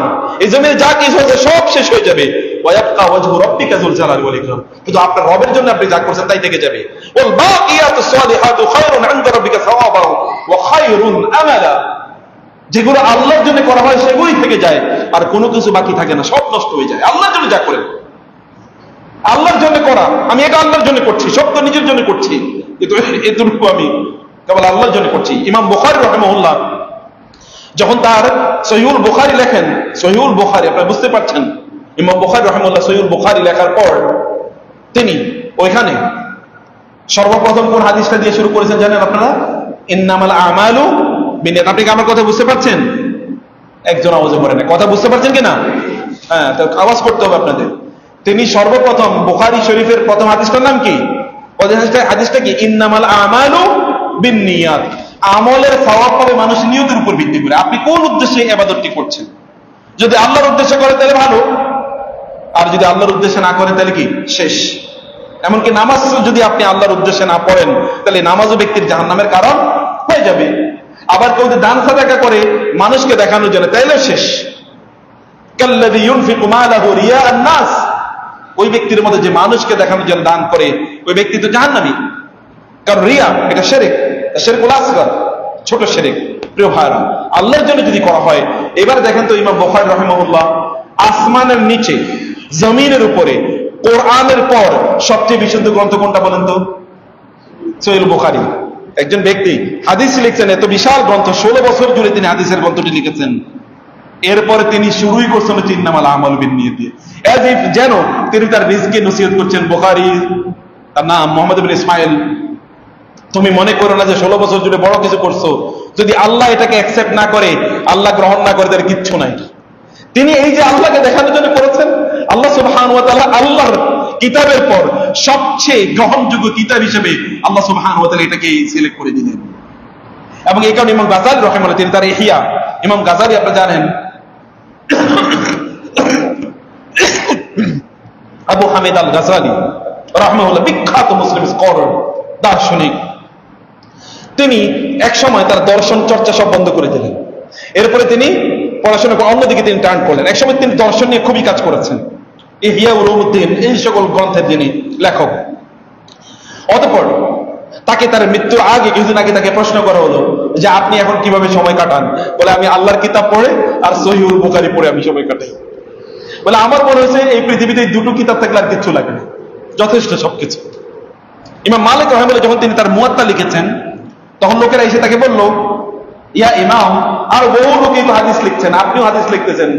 এই জমিনে যা কিছু আছে সব শেষ হয়ে যাবে। ওয়া ইয়াবকা ওয়াজহু রাব্বিকা যুল জালালি ওয়াল ইকরাম, কিন্তু আপনার রবের জন্য আপনি যা করছেন তাই থেকে যাবে। ওয়াল বাকিয়াতুস সালিহাতু খায়রুন ইনদা রাব্বিকা সাওয়াবান ওয়া খায়রুন আমালা, যেগুলো আল্লাহর জন্য করা হয় সেগুলোই থেকে যায়, আর কোনো কিছু বাকি থাকে না, সব নষ্ট হয়ে যায়। আল্লাহর জন্য যা করেন, আল্লাহর জন্য করা, আমি এটা আল্লাহর জন্য করছি, সব তো নিজের জন্য করছি, কিন্তু এতটুকু আমি কেবল আল্লাহর জন্য করছি। ইমাম বুখারী রাহিমাহুল্লাহ যখন তার সহিহুল বুখারী লেখেন, সহিহুল বুখারী আপনারা বুঝতে পারছেন, ইমাম বুখারী রাহিমাহুল্লাহ সহিহুল বুখারী লেখার পর তিনি ওইখানে সর্বপ্রথম কোন হাদিসটা দিয়ে শুরু করেছেন জানেন আপনারা? ইন্নামাল আমালু বিনিয়াত। আপনি কি আমার কথা বুঝতে পারছেন? একজন আওয়াজ করে না, কথা বুঝতে পারছেন কিনা? হ্যাঁ, তো আওয়াজ করতে হবে আপনাদের। তিনি সর্বপ্রথম বুখারী শরীফের প্রথম হাদিসটার নাম কি? হাদিসটা কি? ইন্নামাল আমালু বিন্নিয়াত। আমলের সওয়াব পাবে মানুষ নিয়তের উপর ভিত্তি করে। আপনি কোন উদ্দেশ্যে ইবাদতটি করছেন? যদি আল্লাহর উদ্দেশ্যে করে তাহলে ভালো, আর যদি আল্লাহর উদ্দেশ্যে না করে তাহলে কি শেষ। এমনকি নামাজ যদি আপনি আল্লাহর উদ্দেশ্যে না পড়েন তাহলে নামাজও ব্যক্তির জাহান্নামের কারণ হয়ে যাবে। আবার কেউ যদি দান সাদাকা করে মানুষকে দেখানোর জন্য, তাইলে শেষ। কাল্লাযী ইউনফিকু মালাহু রিয়াআন নাস, ওই ব্যক্তির মধ্যে যে মানুষকে দেখানোর জন্য দান করে ওই ব্যক্তি তো জাহান্নামী। কারণ রিয়া এটা শিরক, শিরকুল আসগর, ছোট শিরক। প্রিয় ভাইরা, আল্লাহর জন্য যদি করা হয়, এবার দেখেন তো ইমাম বুখারী রাহিমাহুল্লাহ আসমানের নিচে জমিনের উপরে কোরআনের পর সবচেয়ে বিশুদ্ধ গ্রন্থ কোনটা বলেন তো? সহিহ বুখারী। একজন ব্যক্তি হাদিস লিখছেন, এত বিশাল গ্রন্থ, 16 বছর জুড়ে তিনি হাদিসের গ্রন্থটি লিখেছেন। এরপরে তিনি শুরুই করছেন হচ্ছে ইন্নামাল আমালু বিন্নিয়াত, এজ ইফ যেন তিনি তার রিজকে নসিহত করছেন। বুখারী, তার নাম মুহাম্মদ ইবনে ইসমাইল, তুমি মনে করো না যে 16 বছর জুড়ে বড় কিছু করছো, যদি আল্লাহ এটাকে অ্যাকসেপ্ট না করে, আল্লাহ গ্রহণ না করে, তার কিচ্ছু নাই। তিনি এই যে আল্লাহকে দেখানোর জন্য করেছেন, আল্লাহ সুবহানাহু ওয়া তাআলা আল্লাহর কিতাবের পর সবচেয়ে গ্রহণযোগ্য কিতাব হিসেবে আল্লাহ সুবহানাহু ওয়া তাআলা এটাকে সিলেক্ট করে দিলেন। এবং এই কারণে ইমাম গাযালি রাহিমাহুল্লাহ, তিনি তার ইহইয়া, ইমাম গাযালি আপনারা জানেন আবু হামিদ আল গাযালি রাহিমাহুল্লাহ, বিখ্যাত মুসলিম স্কলার, দার্শনিক, তিনি এক সময় তার দর্শন চর্চা সব বন্ধ করে দিলেন। এরপরে তিনি পড়াশোনা করে অন্যদিকে তিনি টার্ন করলেন। একসময় তিনি দর্শন নিয়ে খুবই কাজ করেছেন, ইহইয়া উলুমুদ্দিন, এই সকল গ্রন্থের যিনি লেখক। অতঃপর তাকে তার মৃত্যুর আগে, কিছুদিন আগে তাকে প্রশ্ন করা হলো যে আপনি এখন কিভাবে সময় কাটান? বলে, আমি আল্লাহর কিতাব পড়ে আর সহিহুল বুখারী পড়ে আমি সময় কাটাই। বলে, আমার মনে হয়েছে এই পৃথিবীতে দুটো কিতাব থাকলে আর কিচ্ছু লাগে না, যথেষ্ট সবকিছু। ইমাম মালিক রাহিমাহুল্লাহ যখন তিনি তার মুয়াত্তা লিখেছেন, তখন লোকেরা এসে তাকে বলল, ইয়া ইমাম, আর বহু লোকই তো হাদিস লিখছেন, আপনিও হাদিস লিখতেছেন,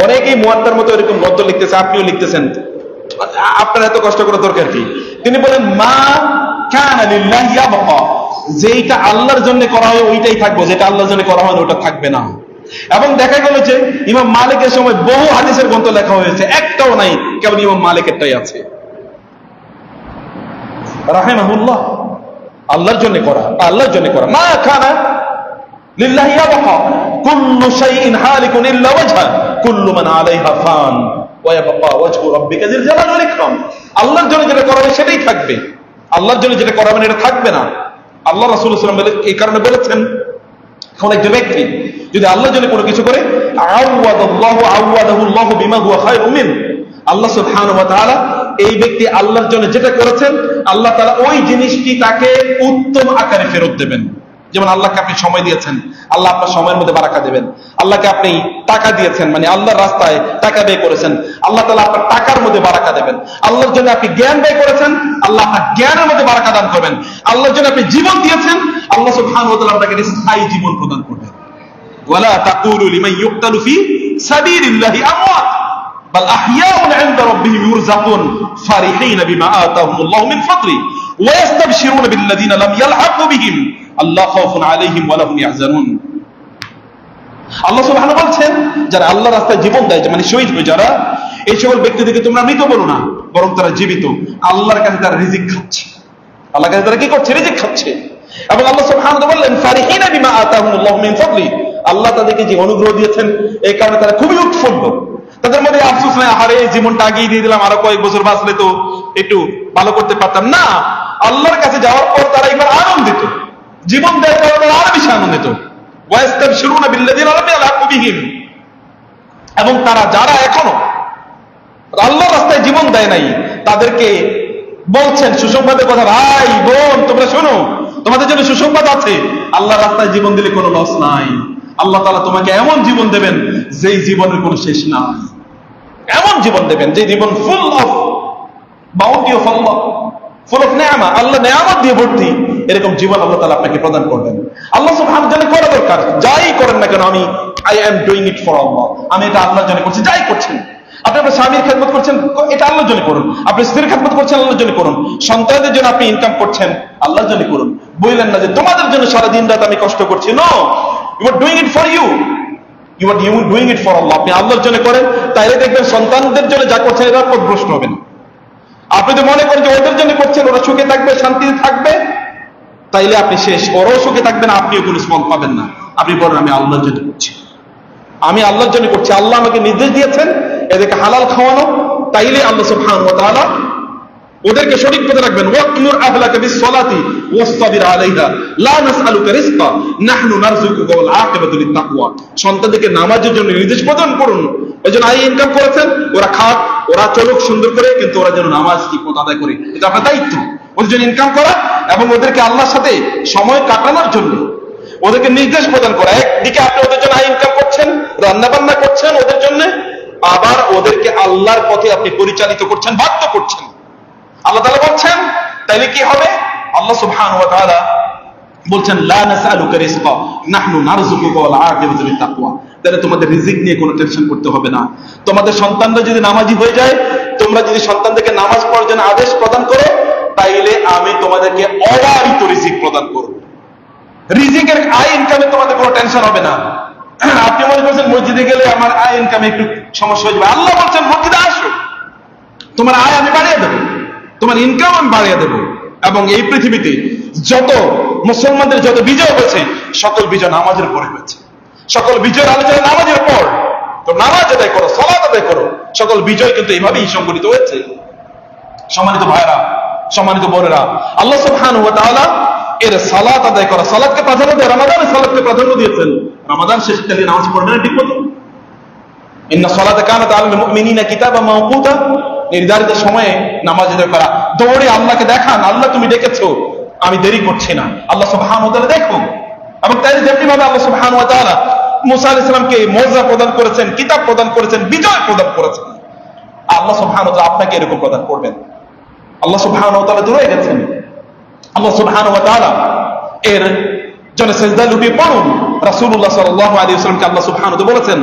অনেকেই মুয়াত্তার মতো এরকম গদ্য লিখতেছে, আপনিও লিখতেছেন, আপনার এত কষ্ট করার দরকার কি? তিনি বলেন মা কানা লিল্লাহি ইয়াবকা, যেটা আল্লাহর জন্য করা হয় ওইটাই থাকবে, যেটা আল্লাহর জন্য করা হয় ওটা থাকবে না। এবং দেখা গেল যে ইমাম মালিকের সময় বহু হাদিসের গ্রন্থ লেখা হয়েছে, একটাও নাই, কেবল ইমাম মালিকেরটাই আছে রাহিমাহুল্লাহ। আল্লাহর জন্য করা, আল্লাহর জন্য করা। মা কানা লিল্লাহি ইয়াবকা কুল্লু শাইইন হালিকুন ইল্লা ওয়াজহা কুল্লু মান আলাইহা ফান ওয়া ইয়াবকা ওয়াজহু রাব্বিকা যিল জালালি ওয়াল ইকরাম। আল্লাহর জন্য যেটা করা হবে সেটাই থাকবে, আল্লাহর জন্য যেটা করা হবে এটা থাকবে না। আল্লাহ রাসূল সাল্লাল্লাহু আলাইহি ওয়াসাল্লাম এই কারণে বলেছেন, কোন একজন ব্যক্তি যদি আল্লাহর জন্য কোনো কিছু করে আওয়াদাহুল্লাহু বিমা হুয়া খায়রুম মিন, আল্লাহ সুবহানাহু ওয়া তাআলা এই ব্যক্তি আল্লাহর জন্য যেটা করেছেন আল্লাহ তাআলা ওই জিনিসটি তাকে উত্তম আকারে ফেরত দেবেন। যেমন আল্লাহকে আপনি সময় দিয়েছেন, আল্লাহ আপনার সময়ের মধ্যে বারাকা দেবেন। আল্লাহকে আপনি টাকা দিয়েছেন, মানে আল্লাহর রাস্তায় টাকা ব্যয় করেছেন, আল্লাহ তাআলা আপনার টাকার মধ্যে বারাকা দেবেন। আল্লাহর জন্য আপনি জ্ঞান ব্যয় করেছেন, আল্লাহ আপনার জ্ঞানের মধ্যে বারাকা দান করবেন। আল্লাহর জন্য আপনি জীবন দিয়েছেন, আল্লাহ সুবহানাহু ওয়া তাআলা আপনাকে স্থায়ী জীবন প্রদান করবেন। ওয়ালা তাকুলু লিমান ইউকতালু ফি সাবিলিল্লাহি আমওয়াত বাল আহইয়াউন ইনদা রাব্বিহিম ইউরযাকুন ফারিহিনা বিমা আতাহুমুল্লাহু মিন ফাদলি ওয়া ইস্তাবশিরুনা বিল্লাযিনা লাম ইয়ালহাকু বিহিম আল্লাহ খাউফুন আলাইহিম ওয়া লাহুম ইয়াহজানুন। আল্লাহ সুবহানাহু বলছেন, যারা আল্লাহর রাস্তায় জীবন দেয়, মানে শহীদ হয়ে যারা, এই সকল ব্যক্তিদেরকে তোমরা মৃত বলো না, বরং তারা জীবিত। আল্লাহর কাছে তারা রিজিক খাচ্ছে, আল্লাহর কাছে তারা কি করছে? রিজিক খাচ্ছে। এবং আল্লাহ সুবহানাহু বললেন ফারিহিনা বিমা আতাহুমুল্লাহু মিন ফাদলি, আল্লাহ তাদেরকে যে অনুগ্রহ দিয়েছেন এই কারণে তারা খুবই উৎফুল্ল। তাদের মধ্যে আফসোস নাই, আরে জীবনটা আগেই দিয়ে দিলাম, আরো কয়েক বছর বাঁচলে তো একটু ভালো করতে পারতাম না। আল্লাহর কাছে যাওয়ার পর তারা এবার আনন্দিত, জীবন দেওয়ার কারণে আরো বেশি আনন্দিত। ওয়াস্তাবশিরুনা বিল্লাযিনা লাম ইয়ালহাকু বিহিম, এবং তারা যারা এখনো আল্লাহর রাস্তায় জীবন দেয় নাই তাদেরকে বলছেন সুসংবাদের কথা, ভাই বোন তোমরা শোনো, তোমাদের জন্য সুসংবাদ আছে, আল্লাহর রাস্তায় জীবন দিলে কোনো লস নাই। আল্লাহ তাআলা তোমাকে এমন জীবন দেবেন যেই জীবনের কোনো শেষ নাই, এমন জীবন দেবেন যে জীবন full of bounty of Allah, full of নেয়ামা, আল্লাহ নেয়ামত দিয়ে ভর্তি, এরকম জীবন আল্লাহ তাআলা আপনাকে প্রদান করবেন। আল্লাহ সুবহানাহু ওয়া তাআলা করা দরকার, যাই করেন না কেন, আমি I am doing it for Allah, আমি এটা আল্লাহর জন্য করছি। যাই করছেন আপনি, আপনার স্বামীর খেদমত করছেন, এটা আল্লাহর জন্য করুন। আপনি স্ত্রীর খেদমত করছেন, আল্লাহর জন্য করুন। সন্তানদের জন্য আপনি ইনকাম করছেন, আল্লাহর জন্য করুন। বললেন না যে তোমাদের জন্য সারা দিন রাত আমি কষ্ট করছি, no, you are doing it for you, you are doing it for Allah. আপনি আল্লাহর জন্য করেন, তাইলে দেখবেন সন্তানদের জন্য যা করছেন এরা পথভ্রষ্ট হবে না। আপনি যদি মনে করেন যে ওদের জন্য করছেন, ওরা সুখে থাকবে, শান্তিতে থাকবে, তাইলে আপনি শেষ, ওরাও সুখে থাকবে না, আপনিও কোনো ফল পাবেন না। আপনি বলেন আমি আল্লাহর জন্য করছি, আমি আল্লাহর জন্য করছি, আল্লাহ আমাকে নির্দেশ দিয়েছেন এদেরকে হালাল খাওয়ানো, তাইলে আল্লাহ সুবহানাহু ওয়া তাআলা ওদেরকে সঠিক পথে রাখবেন। ওয়াকমুর আহলাকা বিসসালাতি ওয়াসতাবির আলাইহা লা নাসআলুকা রিজকা নাহনু নারযুকুকা ওয়াল আকিবাতু লিত্তাকওয়া। সন্তানদেরকে নামাজের জন্য নির্দেশ প্রদান করুন। ওইজন্য আই ইনকাম করেছেন, ওরা খাক, ওরা চলুক সুন্দর করে, কিন্তু ওরা যেন নামাজ ঠিক মতো আদায় করে, এটা আপনার দায়িত্ব। ওদের জন্য ইনকাম করা এবং ওদেরকে আল্লাহর সাথে সময় কাটানোর জন্য ওদেরকে নির্দেশ প্রদান করা। একদিকে আপনি ওদের জন্য ইনকাম করছেন, রান্না বান্না করছেন ওদের জন্য, আবার ওদেরকে আল্লাহর পথে আপনি পরিচালিত করছেন, বাধ্য করছেন। আল্লাহ তাআলা বলছেন তাইলে কি হবে? আল্লাহ সুবহানাহু ওয়া তাআলা বলছেন লা নাসআলুকা রিজকা নাহনু নারযুকুকা ওয়াল আকিবাতু লিত্তাকওয়া। তাহলে তোমাদের রিজিক নিয়ে কোনো টেনশন করতে হবে না। তোমাদের সন্তানরা যদি নামাজি হয়ে যায়, তোমরা যদি সন্তানদেরকে নামাজ পড়ার জন্য আদেশ প্রদান করো, তাইলে আমি তোমাদেরকে অবারিত রিজিক প্রদান করব। রিজিকের আয় ইনকামে তোমাদের কোনো টেনশন হবে না। আপনি মনে করছেন মসজিদে গেলে আমার আয় ইনকামে একটু সমস্যা হয়ে যাবে, আল্লাহ বলছেন মসজিদে আসো, তোমার আয় আমি বাড়িয়ে দেবো, তোমার ইনকাম আমি বাড়িয়ে দেবো। এবং এই পৃথিবীতে যত মুসলমানদের যত বিজয় হয়েছে, সকল বিজয় নামাজের পরে হয়েছে। সকল বিজয়ের আলোচনা নামাজের পর। তো নামাজ আদায় করো, সালাত আদায় করো, সকল বিজয় কিন্তু এইভাবেই সংঘটিত হয়েছে। সম্মানিত ভাইরা, সম্মানিত বোনেরা, আল্লাহ সুবহানাহু ওয়া তাআলা এর সালাত আদায় করা, সালাতকে প্রাধান্য দেয়, রমাদানে সালাতকে প্রাধান্য দিয়েছেন। রমাদান শেষকালে নামাজ পড়বেন না ঠিক মতো। ইন্না সালাতা কানাত আলাল মুমিনিনা কিতাবাম মাওকুতা, নির্ধারিত সময়ে নামাজ আদায় করা। দৌড়ে আল্লাহকে দেখান, আল্লাহ তুমি ডেকেছো, আমি দেরি করছি না, আল্লাহ সুবহানাহু ওয়া তাআলা দেখো। এবং তাই যেমনি ভাবে আল্লাহ সুবহানাহু ওয়া তাআলা মুসা আলাইহিস সালামকে মুজিজা প্রদান করেছেন, কিতাব প্রদান করেছেন, বিজয় প্রদান করেছেন, আল্লাহ সুবহানাহু ওয়া তাআলা আপনাকে এরকম প্রদান করবেন। আল্লাহ সুবহানাহু ওয়া তাআলা দূরে গেছেন। আল্লাহ সুবহানাহু ওয়া তাআলা এর জন্য সিজদা লুটিয়ে পড়ুন। রাসূলুল্লাহ সাল্লাল্লাহু আলাইহি ওয়াসাল্লামকে আল্লাহ সুবহানাহু ওয়া তাআলা বলেছেন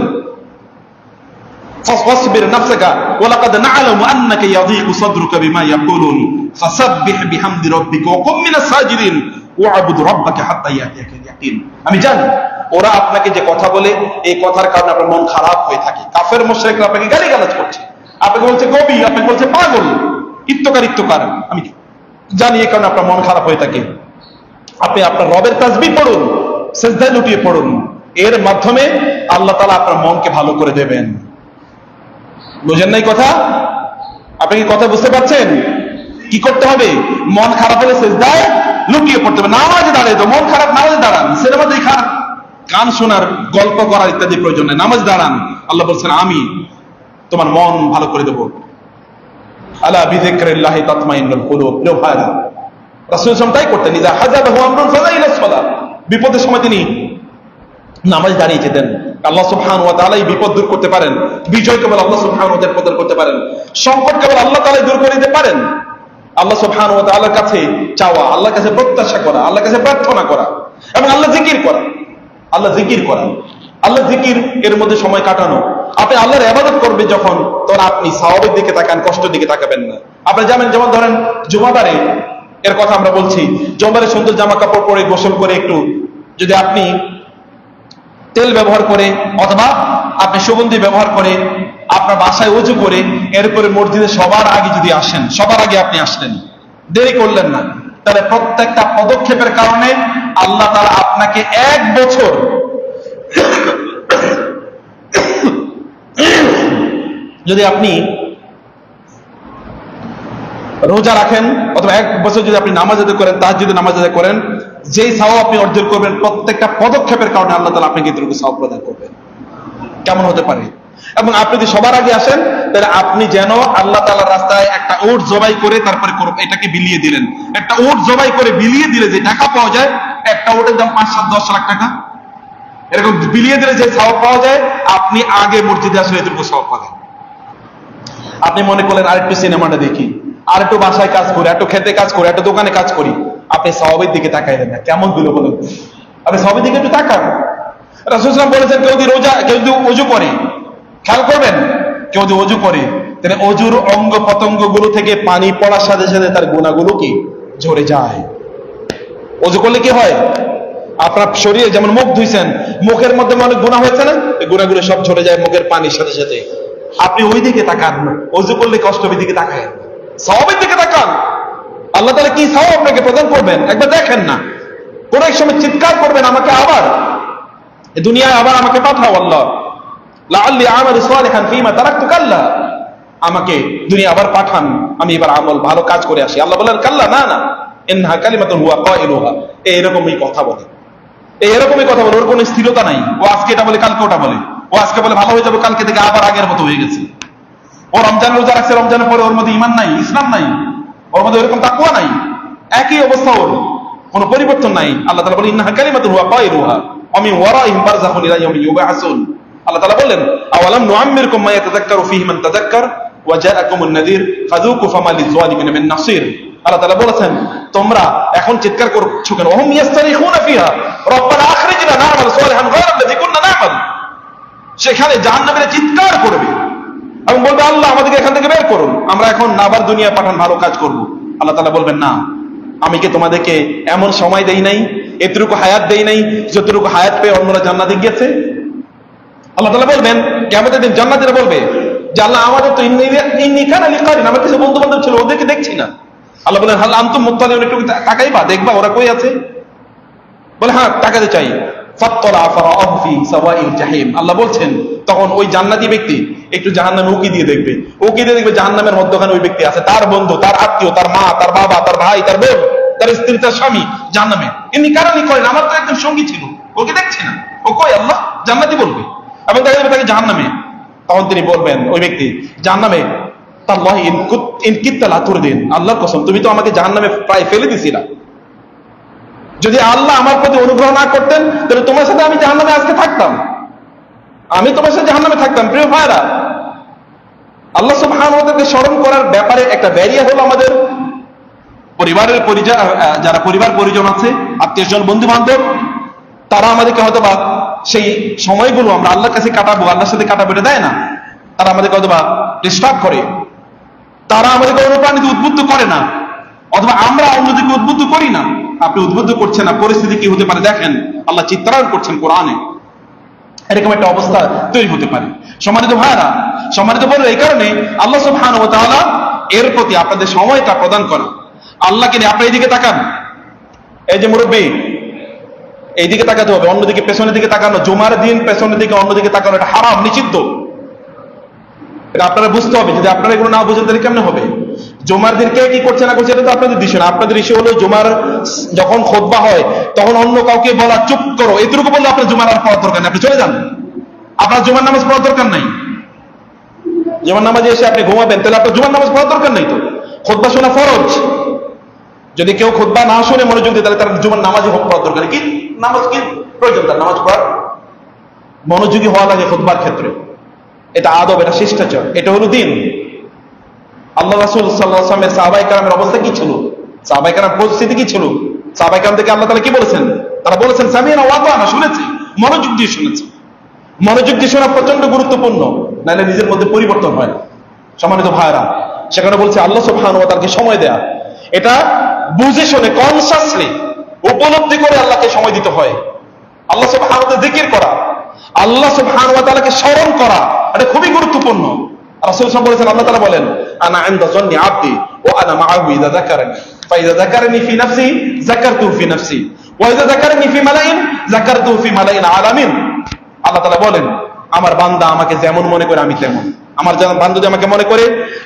فاصبر نفسك ولقد نعلم أنك يضيق صدرك بما يقولون فسبح بحمد ربك وقم من الساجدين واعبد ربك حتى يأتيك اليقين। আমি জানি ওরা আপনাকে যে কথা বলে এই কথার কারণে আপনার মন খারাপ হয়ে থাকে। কাফের মুশরিকরা আপনাকে গালিগালাজ করছে, আপনাকে বলছে কবি, আপনাকে বলছে পাগল, ইত্যকার। আমি জানি এই কারণে আপনার মন খারাপ হয়ে থাকে। আপনি আপনার রবের তাসবিহ পড়ুন, সিজদায় লুটিয়ে পড়ুন, এর মাধ্যমে আল্লাহ তাআলা আপনার মনকে ভালো করে দেবেন। বুঝেন নাই কথা? আপনি কি কথা বুঝতে পারছেন? কি করতে হবে? মন খারাপ হলে সিজদায় লুটিয়ে পড়তে হবে। নামাজে দাঁড়ায় তো মন খারাপ, নামাজে দাঁড়ান। সিনেমা দেখার, গান শোনার, গল্প করার ইত্যাদি প্রয়োজন নেই, নামাজ দাঁড়ান। আল্লাহ বলছেন আমি তোমার মন ভালো করে দেবো। আলা বিযিকরিল্লাহি তাতমাইন্নুল কুলুব। প্রিয় ভাইরা, রাসূল সাল্লাল্লাহু আলাইহি ওয়াসাল্লাম তাই করতেন। ইযা হাযাবাহু আমরুন ফাযা ইলা সালাত। বিপদের সময় তিনি নামাজ দাঁড়িয়ে যেতেন। আল্লাহ সুবহানাহু ওয়া তাআলা এই বিপদ দূর করতে পারেন। বিজয় কেবল আল্লাহ সুবহানাহু ওয়া তাআলা প্রদান করতে পারেন। সংকট কেবল আল্লাহ তাআলাই দূর করে দিতে পারেন। আল্লাহ সুবহানাহু ওয়া তাআলার কাছে চাওয়া, আল্লাহর কাছে প্রত্যাশা করা, আল্লাহর কাছে প্রার্থনা করা এবং আল্লাহ জিকির করা। আল্লাহ জিকির এর মধ্যে সময় কাটানো। আপনি আল্লাহর ইবাদত করবেন যখন, তখন আপনি সওয়াবের দিকে তাকান, কষ্টের দিকে তাকাবেন না। আপনি জানেন, যেমন ধরেন জুমাবারে, এর কথা আমরা বলছি, জুমাবারে সুন্দর জামা কাপড় পরে গোসল করে একটু যদি আপনি তেল ব্যবহার করে অথবা আপনি সুগন্ধি ব্যবহার করে আপনার বাসায় ওযু করে এরপরে মসজিদে সবার আগে যদি আসেন, সবার আগে আপনি আসলেন, দেরি করলেন না, তাহলে প্রত্যেকটা পদক্ষেপের কারণে আল্লাহ তাআলা আপনাকে 1 বছর যদি আপনি রোজা রাখেন অথবা 1 বছর যদি আপনি নামাজ আদায় করেন, তাহাজ্জুদ নামাজ আদায় করেন, যেই সওয়াব আপনি অর্জন করবেন প্রত্যেকটা পদক্ষেপের কারণে আল্লাহ তাআলা আপনাকে এতটুকু সওয়াব প্রদান করবেন। কেমন হতে পারে? এবং আপনি যদি সবার আগে আসেন, তাহলে আপনি যেন আল্লাহ তাআলার রাস্তায় একটা উট জবাই করে তারপরে এটাকে বিলিয়ে দিলেন। একটা উট জবাই করে বিলিয়ে দিলে যে টাকা পাওয়া যায়, একটা উটের দাম 5-7-10 লাখ টাকা, এরকম বিলিয়ে দিলে যে সওয়াব পাওয়া যায়, আপনি আগে মসজিদে আসলে এতটুকু সওয়াব পাবেন। আপনি মনে করলেন আরেকটু সিনেমাটা দেখি, আর একটু বাসায় কাজ করি, একটু খেতে কাজ করি, একটু দোকানে কাজ করি, আপনি সওয়াবের দিকে তাকাইলেন না। কেমন দিল বলেন? আপনি সওয়াবের দিকে একটু তাকান। রাসূল সাল্লাল্লাহু আলাইহি ওয়াসাল্লাম বলেছেন, কেউ যদি কেউ যদি ওযু করে, খেয়াল করবেন, কেউ যদি ওযু করে, তাহলে ওযুর অঙ্গ প্রত্যঙ্গ গুলো থেকে পানি পড়ার সাথে সাথে তার গুনাহগুলো কি ঝরে যায়। ওযু করলে কি হয়? আপনার শরীরে যেমন মুখ ধুইছেন, মুখের মধ্যে অনেক গুনাহ হয়েছে না, এই গুনাহগুলো সব ঝরে যায় মুখের পানির সাথে সাথে। আপনি ওই দিকে তাকান না, ওযু করলে কষ্টের দিকে তাকান, সওয়াবের দিকে তাকান। আল্লাহ তাআলা কি সওয়াব আপনাকে প্রদান করবেন একবার দেখেন না। কোন এক সময় চিৎকার করবেন, আমাকে আবার এই দুনিয়ায় আবার আমাকে পাঠাও আল্লাহ, লাআল্লি আমালু সালিহান ফীমা তারাকতু, কাল্লা, আমাকে দুনিয়া আবার পাঠান, আমি এবার আমল ভালো কাজ করে আসি। আল্লাহ বলেন কাল্লা, না না, ইন্নাহা কালিমাতুন হুয়া কাইলুহা। এরকমই কথা বলে, ওর কোনো স্থিরতা নাই। ও আজকে এটা বলে কালকে ওটা বলে, ও আজকে বলে ভালো হয়ে যাবে, কালকে থেকে আবার আগের মতো হয়ে গেছে। ও রমজানের রোজা রাখছে, রমজানের পরে ওর মধ্যে ঈমান নাই, ইসলাম নাই, ওর মধ্যে এরকম তাকওয়া নাই, একই অবস্থা, ওর কোনো পরিবর্তন নাই। আল্লাহ তাআলা বলেন ইন্নাহা কালিমাতুন হুয়া কাইলুহা ওয়া মিন ওয়ারাইহিম বারযাখুন ইলা ইয়াউমি ইউবআসুন। আল্লাহ তাআলা বলেন আওয়ালাম নুআম্মিরকুম মা ইয়াতাযাক্কারু ফীহি মান তাযাক্কার ওয়া জাআকুমুন নাযীর ফাযুকু ফামা লিয-যালিমিনা মিন নাসীর। আল্লাহ তাআলা বলেছেন, তোমরা এখন চিৎকার করছো কেন? ওহুম ইয়াস্তারিখুনা ফিহা রব্বানা আখরিজনা না'মাল সালিহান গায়রা আল্লাযী কুননা না'মাল। সেখানে জাহান্নামীরা চিৎকার করবে এবং বলবে, আল্লাহ আমাদেরকে এখান থেকে বের করুন, আমরা এখন আবার দুনিয়া পাঠান, ভালো কাজ করব। আল্লাহ তাআলা বলবেন, না, আমি কি তোমাদেরকে এমন সময় দেই নাই, এতটুকু হায়াত দেই নাই, যতটুকু হায়াত পেয়ে অন্যরা জান্নাতে গিয়েছে? আল্লাহ তাআলা বলবেন কিয়ামতের দিন জান্নাতীরা বলবে যে আল্লাহ আমাদের তো ইন্নী কানা লিকারিন, আমার কিছু বন্ধু বান্ধব ছিল, ওদেরকে দেখছি না। আল্লাহ বলেন হাল আনতুম মুত্তালিউন, একটু তাকাইবা, দেখবা ওরা কই আছে? বলে হ্যাঁ তাকাতে চাই। ফাত্তালা ফারাআহু ফি সাওয়াইল জাহিম। আল্লাহ বলছেন তখন ওই জান্নাতি ব্যক্তি একটু জাহান্নামে উকি দিয়ে দেখবে, জাহান্নামের মধ্যখানে ওই ব্যক্তি আছে, তার বন্ধু, তার আত্মীয়, তার মা, তার বাবা, তার ভাই, তার বোন, তার স্ত্রী, তার স্বামী জাহান্নামে। ইনি কারণই করেন, আমার তো একজন সঙ্গী ছিল, ওকে দেখছি না, ও কই? আল্লাহ জান্নাতি বলবে এবং দেখা যাবে তাকে জাহান্নামে। তখন তিনি বলবেন, ওই ব্যক্তি জাহান্নামে, তাল্লাহি ইন কিত্তা লা তুরদিন, আল্লাহর কসম তুমি তো আমাকে জাহান্নামে প্রায় ফেলে দিছিলা। যদি আল্লাহ আমার প্রতি অনুগ্রহ না করতেন তাহলে তোমার সাথে আমি জাহান্নামে আজকে থাকতাম, আমি তোমার সাথে জাহান্নামে থাকতাম। প্রিয় ভাইরা, আল্লাহ সুবহানাহু ওয়া তাআলাকে স্মরণ করার ব্যাপারে একটা ব্যারিয়ার হলো আমাদের পরিবারের যারা পরিবার পরিজন আছে, আত্মীয়স্বজন, বন্ধু বান্ধব, তারা আমাদেরকে হয়তো বা সেই সময়গুলো আমরা আল্লাহর কাছে কাটাবো, আল্লাহর সাথে কাটাবো, এটা দেয় না। তারা আমাদেরকে অথবা ডিস্টার্ব করে, তারা আমাদেরকে অনুপ্রাণিত উদ্বুদ্ধ করে না, অথবা আমরা অন্যদিকে উদ্বুদ্ধ করি না। আপনি উদ্বুদ্ধ করছেন না, পরিস্থিতি কি হতে পারে দেখেন, আল্লাহ চিত্রায়ন করছেন কোরআনে, এরকম একটা অবস্থা তৈরি হতে পারে। সম্মানিত ভাইরা, সম্মানিত বলে এই কারণে আল্লাহ সুবহানাহু ওয়া তাআলা এর প্রতি আপনাদের সময়টা প্রদান করা। আল্লাহকে নিয়ে আপনি এইদিকে তাকান, এই যে মুরব্বী, এইদিকে তাকাতে হবে, অন্যদিকে পেছনের দিকে তাকানো, জুমার দিন পেছনের দিকে অন্যদিকে তাকানো এটা হারাম, নিষিদ্ধ। এটা আপনারা বুঝতে হবে। যদি আপনারা এগুলো না বুঝেন তাহলে কেমনে হবে? জুমার দিন কে কি করছে না করছে এটা তো আপনাদের ইস্যু না। আপনাদের ইস্যু হলো জুমার যখন খুতবা হয় তখন অন্য কাউকে বলা চুপ করো, এতটুকু বললে আপনার জুমার আর পড়ার দরকার নেই, আপনি চলে যান, আপনার জুমার নামাজ পড়ার দরকার নাই। জুমার নামাজে এসে আপনি ঘুমাবেন তাহলে আপনার জুমার নামাজ পড়ার দরকার নেই। তো খুতবা শোনা ফরজ, যদি কেউ খুতবা না শুনে মনোযোগ দিয়ে তাহলে তার জুমার নামাজই পড়ার দরকার নেই। কি নামাজ কি প্রয়োজন তার নামাজ পড়ার? মনোযোগী হওয়া লাগে খুতবার ক্ষেত্রে, এটা আদব, এটা শিষ্টাচার, এটা হলো দিন। আল্লাহ রাসূল সাল্লাল্লাহু আলাইহি ওয়াসাল্লামের সাহাবায়ে কেরামের অবস্থা কি ছিল, সাহাবায়ে কেরামের পরিস্থিতি কি ছিল? সাহাবায়ে কেরাম থেকে আল্লাহ তাআলা কি বলেছেন? তারা বলেছেন সামি'না ওয়া আতা'না, শুনেছি, মনোযোগ দিয়ে শুনেছি। মনোযোগ দিয়ে শোনা প্রচন্ড গুরুত্বপূর্ণ, নাহলে নিজের মধ্যে পরিবর্তন হয়। সম্মানিত ভাইরা, সেখানে বলছে আল্লাহ সুবহানাহু ওয়া তাআলাকে সময় দেয়া, এটা বুঝে শুনে কনসাসলি উপলব্ধি করে আল্লাহকে সময় দিতে হয়। আল্লাহ সুবহানাহু ওয়া তাআলা জিকির করা, আল্লাহ সুবহানাহু ওয়া তাআলাকে স্মরণ করা, এটা খুবই গুরুত্বপূর্ণ। রাসূল সাল্লাল্লাহু আলাইহি ওয়াসাল্লাম, আল্লাহ তাআলা বলেন আনা ইনদা যান্নি আবদি ওয়া আনা মাআহু ইযা যাকারানি ফাইযা যাকারানি ফি নাফসি যাকারতুহু ফি নাফসি ওয়া ইযা যাকারানি ফি মালাইন যাকারতুহু ফি মালাইন আলামিন। আল্লাহ তাআলা বলেন আমার বান্দা আমাকে যেমন মনে করে আমি তেমন, আমার বান্দা যদি আমাকে মনে করে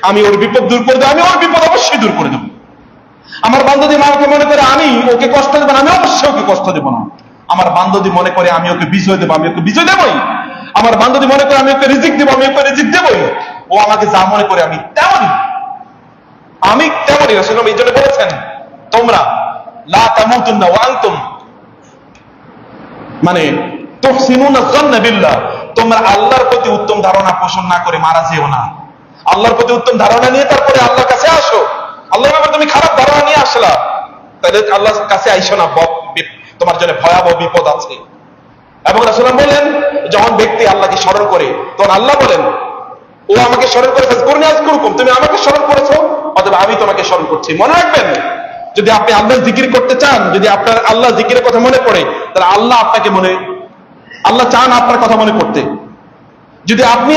আমি ওর বিপদ দূর করে দেব, আমি ওর বিপদ অবশ্যই দূর করে দেব। আমার বান্দা যদি আমাকে মনে করে আমি ওকে কষ্ট দেব না, আমি অবশ্যই ওকে কষ্ট দেব না। আমার বান্দা যদি মনে করে আমি ওকে বিজয় দেব, আমি ওকে বিজয় দেবই। আমার বান্দা যদি মনে করে আমি ওকে রিজিক দেব, আমি ওকে রিজিক দেবই। ও আমাকে যা মনে করে আমি তেমনই, আমি তেমনই। রাসূল এই জন্য বলেছেন তোমরা লা তামুতুন্না ওয়া আনতুম মানে তুহসিনুনা যান্না বিল্লাহ, তোমরা আল্লাহর প্রতি উত্তম ধারণা পোষণ না করে মারা যেও না। আল্লাহর প্রতি উত্তম ধারণা নিয়ে তারপরে আল্লাহর কাছে আসো। আল্লাহর ব্যাপারে তুমি খারাপ ধারণা নিয়ে আসলা, তাহলে আল্লাহর কাছে আইসো না, তোমার জন্য ভয়াবহ বিপদ আছে। এবং রাসূল বলেন যখন ব্যক্তি আল্লাহকে স্মরণ করে তখন আল্লাহ বলেন ও আমাকে স্মরণ করে ফাজকুরনি আযকুরকুম, তুমি আমাকে স্মরণ করেছো অথবা আমি তোমাকে স্মরণ করছি। মনে রাখবেন, যদি আপনি আল্লাহর জিকির করতে চান, যদি আপনার আল্লাহ জিকিরের কথা মনে পড়ে, তাহলে আল্লাহ আপনাকে আল্লাহ চান আপনার কথা মনে করতে। যদি আপনি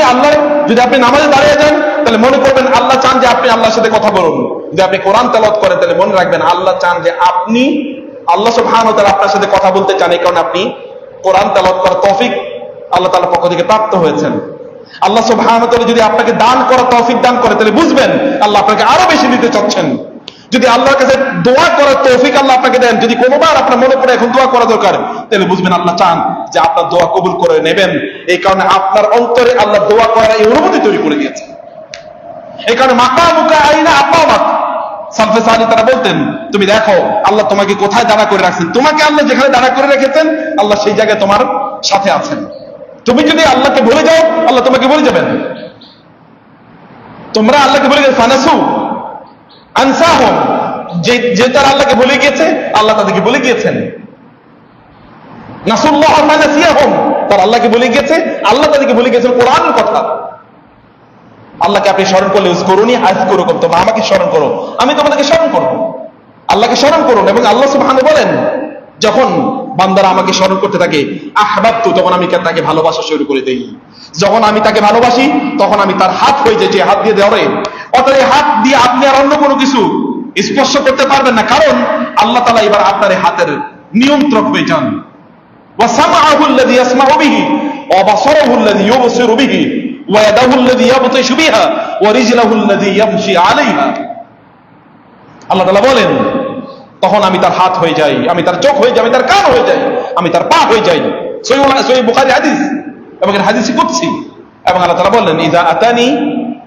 নামাজে দাঁড়িয়ে যান তাহলে মনে করবেন আল্লাহ চান যে আপনি আল্লাহর সাথে কথা বলুন। যদি আপনি কোরআন তেলাওয়াত করেন তাহলে মনে রাখবেন আল্লাহ চান যে আল্লাহ সুবহানাহু ওয়া তাআলা আপনার সাথে কথা বলতে চান, এই কারণে আপনি কোরআন তেলাওয়াত করার তৌফিক আল্লাহ তাআলার পক্ষ থেকে প্রাপ্ত হয়েছেন। আল্লাহ সুবহানাহু ওয়া তাআলা যদি আপনাকে দান করার তৌফিক দান করে তাহলে বুঝবেন আল্লাহ আপনাকে আরো বেশি দিতে চাচ্ছেন। যদি আল্লাহর কাছে দোয়া করার তৌফিক আল্লাহ আপনাকে দেন, যদি কোনোবার আপনার মনে পড়ে এখন দোয়া করা দরকার, তাহলে বুঝবেন আল্লাহ চান যে আপনার দোয়া কবুল করে নেবেন। এই কারণে আপনার অন্তরে আল্লাহ দোয়া করার এই অনুভূতি তৈরি করে দিয়েছে। এই কারণে মাকামুকা আইনা আকামাক, সালফে সালেহ তারা বলতেন তুমি দেখো আল্লাহ তোমাকে কোথায় দাঁড়া করে রাখছেন, তোমাকে আল্লাহ যেখানে দাঁড়া করে রেখেছেন আল্লাহ সেই জায়গায় তোমার সাথে আছেন। তুমি যদি আল্লাহকে ভুলে যাও আল্লাহ তোমাকে ভুলে যাবেন। তোমরা আল্লাহকে ভুলে গেছো, ফানাসু আনসাহুম, যে তারা আল্লাহকে ভুলে গিয়েছে আল্লাহ তাদেরকে ভুলে গিয়েছেন। নাসুল্লাহ ফানাসিয়াহুম, তারা আল্লাহকে ভুলে গিয়েছে আল্লাহ তাদেরকে ভুলে গিয়েছেন কোরআনের কথা। আল্লাহকে আপনি স্মরণ করলে উযকুরুনি আযকুরুকুম, তোমরা আমাকে স্মরণ করো আমি তোমাদেরকে স্মরণ করব। আল্লাহকে স্মরণ করুন। এবং আল্লাহ সুবহানাহু বলেন যখন বান্দারা আমাকে স্মরণ করতে থাকে আহবাবতু, তখন আমি তাকে ভালোবাসা শুরু করে দেই। যখন আমি তাকে ভালোবাসি তখন আমি তার হাত হয়ে যাই, যে হাত দিয়ে ধরে। অর্থাৎ এই হাত দিয়ে আপনি আর অন্য কোনো কিছু স্পর্শ করতে পারবেন না, কারণ আল্লাহ তাআলা এবার আপনার এই হাতের নিয়ন্ত্রক হয়ে যান। ওয়া সামআহু আল্লাযী ইয়াসমাউ বিহি ওয়া বাসারাহু আল্লাযী ইউবসিরু বিহি ওয়া ইয়াদাহু আল্লাযী ইয়াবতিশু বিহা ওয়া রিজলুহু আল্লাযী ইয়ামশি আলাইহা। আল্লাহ তাআলা বলেন তখন আমি তার হাত হয়ে যাই, আমি তার চোখ হয়ে যাই, আমি তার কান হয়ে যাই, আমি তার পা হয়ে যাই। সহিহ বুখারী হাদিস এবং এর হাদিস কুদসি। এবং আল্লাহ তাআলা বলেন ইযা আতানি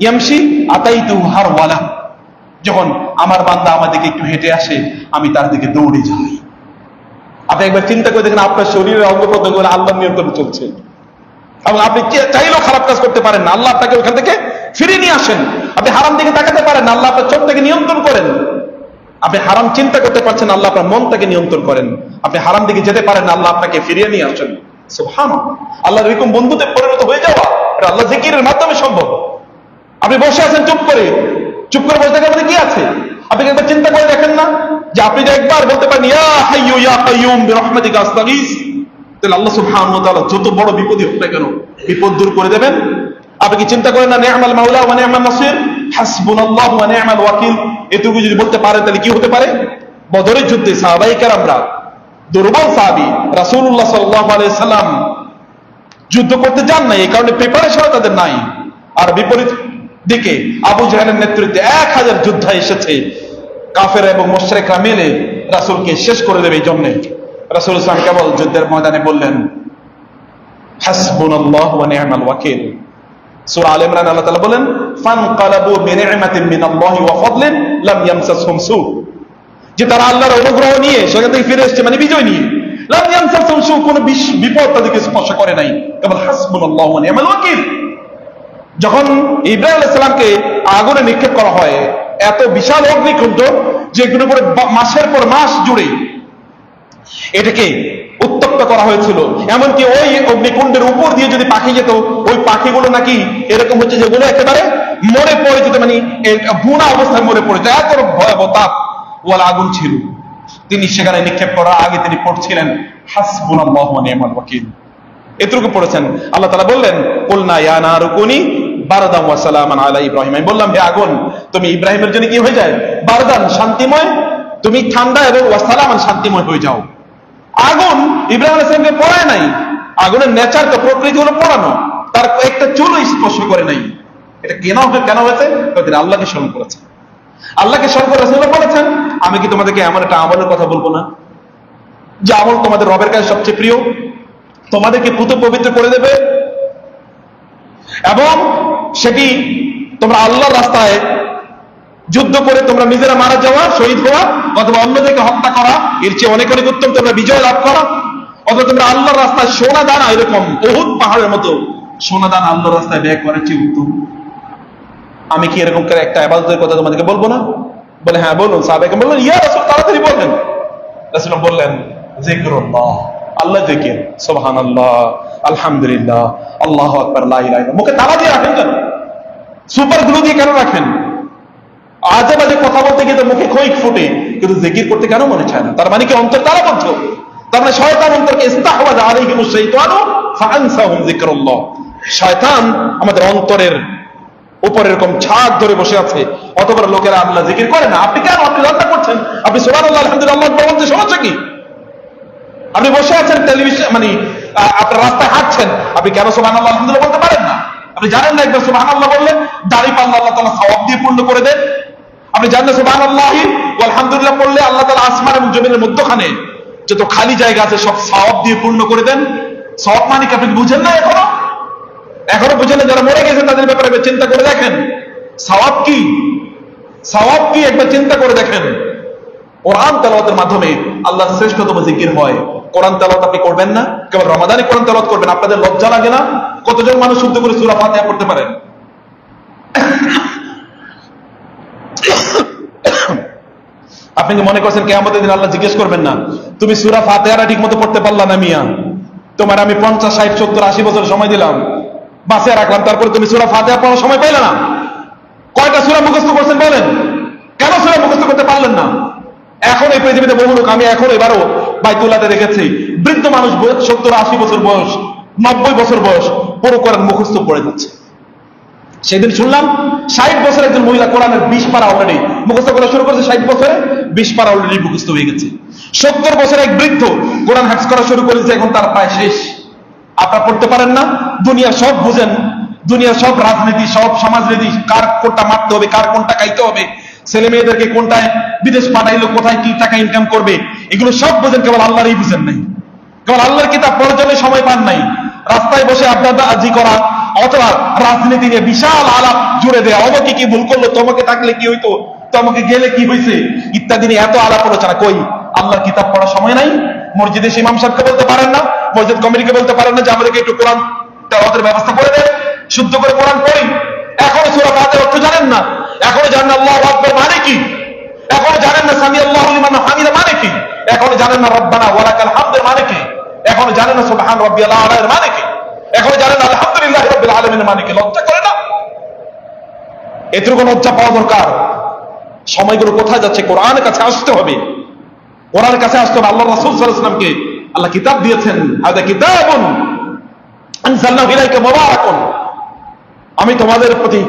ইয়ামশি আতাইতুহু হারওয়ালা, যখন আমার বান্দা আমার দিকে একটু হেঁটে আসে আমি তার দিকে দৌড়ে যাই। আপনি একবার চিন্তা করে দেখেন আপনার শরীরের অঙ্গ প্রত্যঙ্গগুলো আল্লাহর নিয়ন্ত্রণে চলছে, এবং আপনি চাইলেও খারাপ কাজ করতে পারেন না, আল্লাহ আপনাকে ওখান থেকে ফিরিয়ে নিয়ে আসেন। আপনি হারাম দিকে তাকাতে পারেন না, আল্লাহ আপনার চোখটাকে নিয়ন্ত্রণ করেন। আপনি হারাম চিন্তা করতে পারছেন, আল্লাহ আপনার মনটাকে নিয়ন্ত্রণ করেন। আপনি হারাম দিকে যেতে পারেন না, আল্লাহ আপনাকে ফিরিয়ে নিয়ে আসেন। সুবহানাল্লাহ, আল্লাহর এরকম বন্ধুতে পরিণত হয়ে যাওয়া এটা আল্লাহ জিকিরের মাধ্যমে সম্ভব। আপনি বসে আছেন চুপ করে বসে থাকার মধ্যে কি আছে? আপনি একবার চিন্তা করে দেখেন না যে আপনি যে একবার বলতে পারেন ইয়া হাইয়্যু ইয়া কাইয়্যুম বিরহমাতিকা আস্তাগীস, তাহলে আল্লাহ সুবহানাহু ওয়া তাআলা যত বড় বিপদই হোক না কেন বিপদ দূর করে দেবেন। আপনি কি চিন্তা করেন না নি'মাল মাওলা ওয়া নি'মান নাসির, হাসবুনাল্লাহু ওয়া নি'মাল ওয়াকিল, এটুকু যদি বলতে পারেন তাহলে কি হতে পারে? বদরের যুদ্ধে সাহাবায়ে কেরামরা দুর্বল সাহাবী, রাসূলুল্লাহ সাল্লাল্লাহু আলাইহি সাল্লাম যুদ্ধ করতে যান নাই, এই কারণে প্রিপারেশন তাদের নাই। আর বিপরীত দিকে আবু জাহেলের নেতৃত্বে 1000 যোদ্ধা এসেছে, কাফের এবং মুশরিকরা মিলে রাসূলকে শেষ করে দেবে। এই জন্য রাসূল সাল্লাল্লাহু আলাইহি ওয়াসাল্লাম কেবল যুদ্ধের ময়দানে বললেন হাসবুনাল্লাহু ওয়া নি'মাল ওয়াকিল। সূরা আলে ইমরান আল্লাহ তাআলা বলেন ফানকালাবু বিনি'মাতিন মিনাল্লাহি ওয়া ফাদলিন লাম ইয়ামসাসহুম সু, যে তারা আল্লাহর অনুগ্রহ নিয়ে সেখান থেকে ফিরে এসেছে, মানে বিজয় নিয়ে। লাম ইয়ামসাসহুম সু, কোনো বিপদ তাদেরকে স্পর্শ করে নাই, কেবল হাসবুনাল্লাহু ওয়া নি'মাল ওয়াকিল। যখন ইব্রাহিম আলাইহিস সালামকে আগুনে নিক্ষেপ করা হয়, এত বিশাল অগ্নিকুণ্ড যেগুলো পরে মাসের পর মাস জুড়ে এটাকে উত্তপ্ত করা হয়েছিল, এমনকি ওই অগ্নিকুণ্ডের উপর দিয়ে যদি পাখি যেত, ওই পাখিগুলো নাকি এরকম হচ্ছে যেগুলো একেবারে মরে পড়ে যেত, মানে বুনা অবস্থায় মরে পড়ে যেত, এত ভয়াবহ তাপ ওয়ালা আগুন ছিল। তিনি সেখানে নিক্ষেপ করার আগে তিনি পড়ছিলেন হাসবুনাল্লাহু ওয়া নি'মাল ওয়াকিল, এতটুকু পড়েছেন। আল্লাহ তাআলা বললেন কুলনা ইয়া নারু কুনি বারদান ওয়া সালামান আলা ইব্রাহিম, আমি বললাম হে আগুন তুমি ইব্রাহিমের জন্য কি হয়ে যায়, বারদান শান্তিময়, তুমি ঠান্ডা, এবং ওয়া সালামান শান্তিময় হয়ে যাও। আগুন ইব্রাহিম আলাইহিস সালামকে পড়ায় নাই, আগুনের নেচার তো প্রকৃতি হলো পড়ানো, তার একটা চুলও স্পর্শ করে নাই। এটা কেন হয়েছে? তিনি আল্লাহকে স্মরণ করেছেন, আল্লাহকে স্মরণ করে রাসূল বলেছেন আমি কি তোমাদেরকে এমন একটা আমলের কথা বলবো না যে আমল তোমাদের রবের কাছে সবচেয়ে প্রিয়, তোমাদেরকে পুত পবিত্র করে দেবে, এবং সেটি তোমরা আল্লাহর রাস্তায় যুদ্ধ করে তোমরা নিজেরা মারা যাওয়া, শহীদ হওয়া, অথবা অন্যদেরকে হত্যা করা, এর চেয়ে অনেক অনেক উত্তম তোমরা বিজয় লাভ করা, অথবা তোমরা আল্লাহর রাস্তায় সোনা দানা, এরকম উহুদ পাহাড়ের মতো সোনা দানা আল্লাহর রাস্তায় ব্যয় করার চেয়ে উত্তম। আমি কি এরকম করে একটা ইবাদতের কথা তোমাদেরকে বলবো না? বলে হ্যাঁ বলুন। সাহাবায়ে কেরাম বললেন ইয়া রাসূল, তাড়াতাড়ি বললেন। রাসূল বললেন যিকরুল্লাহ, আল্লাহ জিকির, সুবহানাল্লাহ, আলহামদুলিল্লাহ, আল্লাহু আকবার, লা ইলাহা ইল্লাল্লাহ। মুখে তালা দিয়ে রাখেন কেন? সুপার গ্লু দিয়ে কেন রাখেন? আজে বাজে কথা বলতে গিয়ে তো মুখে খৈক ফুটে, কিন্তু জিকির করতে কেন মনে চায় না? তার মানে কি অন্তর তালাবদ্ধ? তার মানে শয়তান অন্তরকে ইস্তাহওয়াযা আলাইহিমুশ শাইতানু ফাআনসাহুম যিকরাল্লাহ। শয়তান আমাদের অন্তরের উপর এরকম ছাদ ধরে বসে আছে, অতঃপর লোকেরা আল্লাহ জিকির করে না। আপনি কেন? আপনি রান্না করছেন, আপনি সুবহানাল্লাহ আলহামদুলিল্লাহ আল্লাহু আকবার বলতে সমস্যা কি? আপনি বসে আছেন টেলিভিশন, মানে আপনার রাস্তায় হাঁটছেন, আপনি কেন সুবহানাল্লাহ আলহামদুলিল্লাহ বলতে পারেন না? আপনি জানেন না একবার সুবহানাল্লাহ বললে দাড়ি পাল্লা আল্লাহ তাআলা সওয়াব দিয়ে পূর্ণ করে দেন? আপনি জানেন সুবহানাল্লাহি ওয়া আলহামদুলিল্লাহ পড়লে আল্লাহ তাআলা আসমান এবং জমিনের মধ্যখানে যত খালি জায়গা আছে সব সওয়াব দিয়ে পূর্ণ করে দেন? সওয়াব মানে কি আপনি বুঝেন না? এখনো বুঝেন না? যারা মরে গেছেন তাদের ব্যাপারে চিন্তা করে দেখেন সওয়াব কি, সওয়াব কি একবার চিন্তা করে দেখেন। কোরআন তেলাওয়াতের মাধ্যমে আল্লাহর শ্রেষ্ঠতম জিকির হয়। কোরআন তেলাওয়াত আপনি করবেন না, কেবল রমাদানে কোরআন তেলাওয়াত করবেন। আপনাদের লজ্জা লাগে না? কতজন মানুষ শুদ্ধ করে সূরা ফাতিহা পড়তে পারেন? আপনি কি মনে করছেন কিয়ামতের দিন আল্লাহ জিজ্ঞেস করবেন না তুমি সূরা ফাতিহাটা ঠিকমতো পড়তে পারলা না মিয়া, তোমার আমি 50, 60, 70, 80 বছর সময় দিলাম, বাঁচিয়ে রাখলাম, তারপরে তুমি সূরা ফাতিহা পড়ার সময় পাইলে না? কয়টা সূরা মুখস্থ করছেন বলেন? কেন সূরা মুখস্থ করতে পারলেন না? এখন এই পৃথিবীতে বহু লোক, আমি এখন এবারও বাইতুল্লাহতে দেখেছি, বৃদ্ধ মানুষ 70, 80 বছর বয়স, 90 বছর বয়স, পুরো কোরআন মুখস্থ পড়ে যাচ্ছে। সেদিন শুনলাম 60 বছর একজন মহিলা কোরআনের 20 পারা অলরেডি মুখস্থ করা শুরু করেছে, 60 বছরে 20 পারা অলরেডি মুখস্থ হয়ে গেছে। 70 বছর এক বৃদ্ধ কোরআন হাফেজ করা শুরু করেছে, এখন তার প্রায় শেষ। আপনারা পড়তে পারেন না? দুনিয়ার সব বুঝেন, দুনিয়ার সব রাজনীতি, সব সমাজনীতি, কার কোনটা মারতে হবে, কার কোনটা খাইতে হবে, ছেলে মেয়েদেরকে কোনটায় বিদেশ পাঠাইলো, কোথায় কি টাকা ইনকাম করবে, এগুলো সব বুঝেন, কেবল আল্লাহরই বুঝেন নাই। কেবল আল্লাহর কিতাব পড়ার জন্য সময় পান নাই। রাস্তায় বসে আড্ডাবাজি করা অথবা রাজনীতি নিয়ে বিশাল আলাপ জুড়ে দেয়া, অমকে কি ভুল করলো, তোমাকে থাকলে কি হইতো, তোমাকে গেলে কি হয়েছে, ইত্যাদি নিয়ে এত আলাপ আলোচনা। কই আল্লাহর কিতাব পড়ার সময় নাই? মসজিদে ইমাম সাহেবকে বলতে পারেন না, মসজিদ কমিটিকে বলতে পারেন না যে আমাদেরকে একটু কোরআন তেলাওয়াতের ব্যবস্থা করে দেন, শুদ্ধ করে কোরআন পড়ি? এখনো সূরা ফাতিহার অর্থ জানেন না? এখনো জানেন না আল্লাহু আকবার মানে কি? এখনো জানেন না সামি আল্লাহু লিমান হামিদা মানে কি? এখনো জানেন না রব্বানা ওয়া লাকাল হামদ মানে কি? এখনো জানেন না সুবহান রাব্বিয়াল আলা এর মানে কি? এখন জানেন আলহামদুলিল্লাহ রাব্বিল আলামিন মানে কি? লজ্জা করে না? এটুকু লজ্জা পাওয়া দরকার। সময়গুলো কোথায় যাচ্ছে? কোরআনের কাছে আসতে হবে, কোরআনের কাছে আসতে হবে। আল্লাহ রাসূল সাল্লাল্লাহু আলাইহি ওয়াসাল্লামকে আল্লাহ কিতাব দিয়েছেন, হাদা কিতাবুন আনজালনাহু ইলাইকা মুবারাকুন, আমি তোমাদের প্রতি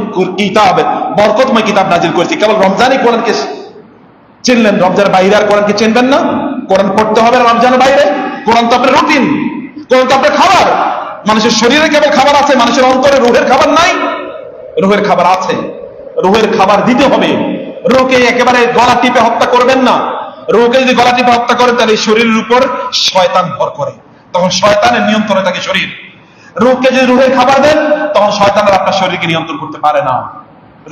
কিতাব, বরকতময় কিতাব নাজিল করেছি। কেবল রমজানই কোরআনকে চিনলেন, রমজানের বাইরে আর কোরআনকে চিনবেন না? কোরআন পড়তে হবে রমজানের বাইরে? কোরআন তো আপনার রুটিন, কোরআন তো আপনার খাবার। মানুষের শরীরে কেবল খাবার আছে, মানুষের অন্তরে রুহের খাবার নাই? রুহের খাবার আছে, রুহের খাবার দিতে হবে। রুহকে একেবারে গলা টিপে হত্যা করবেন না। রুহকে যদি গলা টিপে হত্যা করেন তাহলে শরীরের উপর শয়তান ভর করে, তখন শয়তানের নিয়ন্ত্রণে থাকে শরীর। রুহকে যদি রুহের খাবার দেন তখন শয়তানের আপনার শরীরকে নিয়ন্ত্রণ করতে পারে না।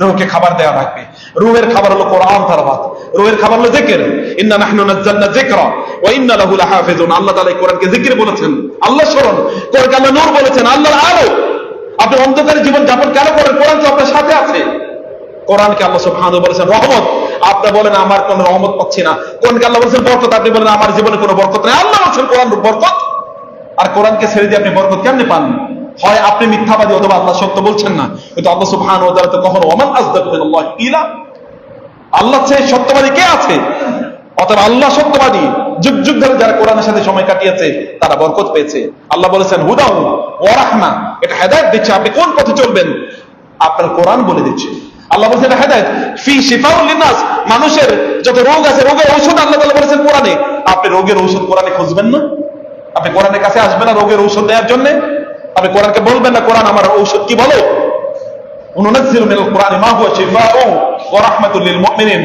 রুহকে খাবার দেওয়া লাগবে। রুহের খাবার হলো কোরআন তেলাওয়াত, রুহের খাবার হলো জিকির। ইন্না নাহনু নাযালনা যিকরা ওয়া ইন্না লাহু লাহাফিজুন। আল্লাহ তাআলা কোরআনকে জিকির বলেছেন, আল্লাহ স্মরণ। কোরআনকে আল্লাহ নূর বলেছেন, আল্লাহর আলো। আপনি অন্ধকারে জীবন যাপন কেন করেন? কোরআন তো আপনার সাথে আছে। কোরআনকে আল্লাহ সুবহানাহু বলেছেন রহমত, আপনি বলেন আমার কোন রহমত পাচ্ছি না। কোরআনকে আল্লাহ বলেছেন বরকত, আপনি বলেন আমার জীবনে কোনো বরকত নেই। আল্লাহ বলেছেন কোরআন বরকত, আর কোরআনকে ছেড়ে দিয়ে আপনি বরকত কেমনে পান? হয় আপনি মিথ্যাবাদী অথবা আল্লাহ সত্য বলছেন না। কিন্তু আল্লাহ সুবহানাহু ওয়া তাআলা তো কখনো ওয়ামান আসদাকু মিনাল্লাহি কিলা, আল্লাহ চেয়ে সত্যবাদী কে আছে? অতএব আল্লাহ সত্যবাদী। যুগ যুগ ধরে যারা কোরআনের সাথে সময় কাটিয়েছে তারা বরকত পেয়েছে। আল্লাহ বলেছেন হুদা ওয়া রাহমা, এটা হেদায়েত দিচ্ছে, আপনি কোন পথে চলবেন আপনার কোরআন বলে দিচ্ছে। আল্লাহ বলেছেন এটা হেদায়েত। ফি শিফাউল লিনাস, মানুষের যত রোগ আছে রোগের ঔষধ আল্লাহ তাআলা বলেছেন কোরআনে। আপনি রোগের ঔষধ কোরআনে খুঁজবেন না? আপনি কোরআনের কাছে আসবেন না রোগের ঔষধ দেওয়ার জন্য? আপনি কোরআনকে বলবেন না কোরআন আমার ঔষধ কি বলো? নুনাজ্জিলু মিনাল কুরআনি মা হুয়া শিফাউন ওয়া রাহমাতুল লিল মুমিনিন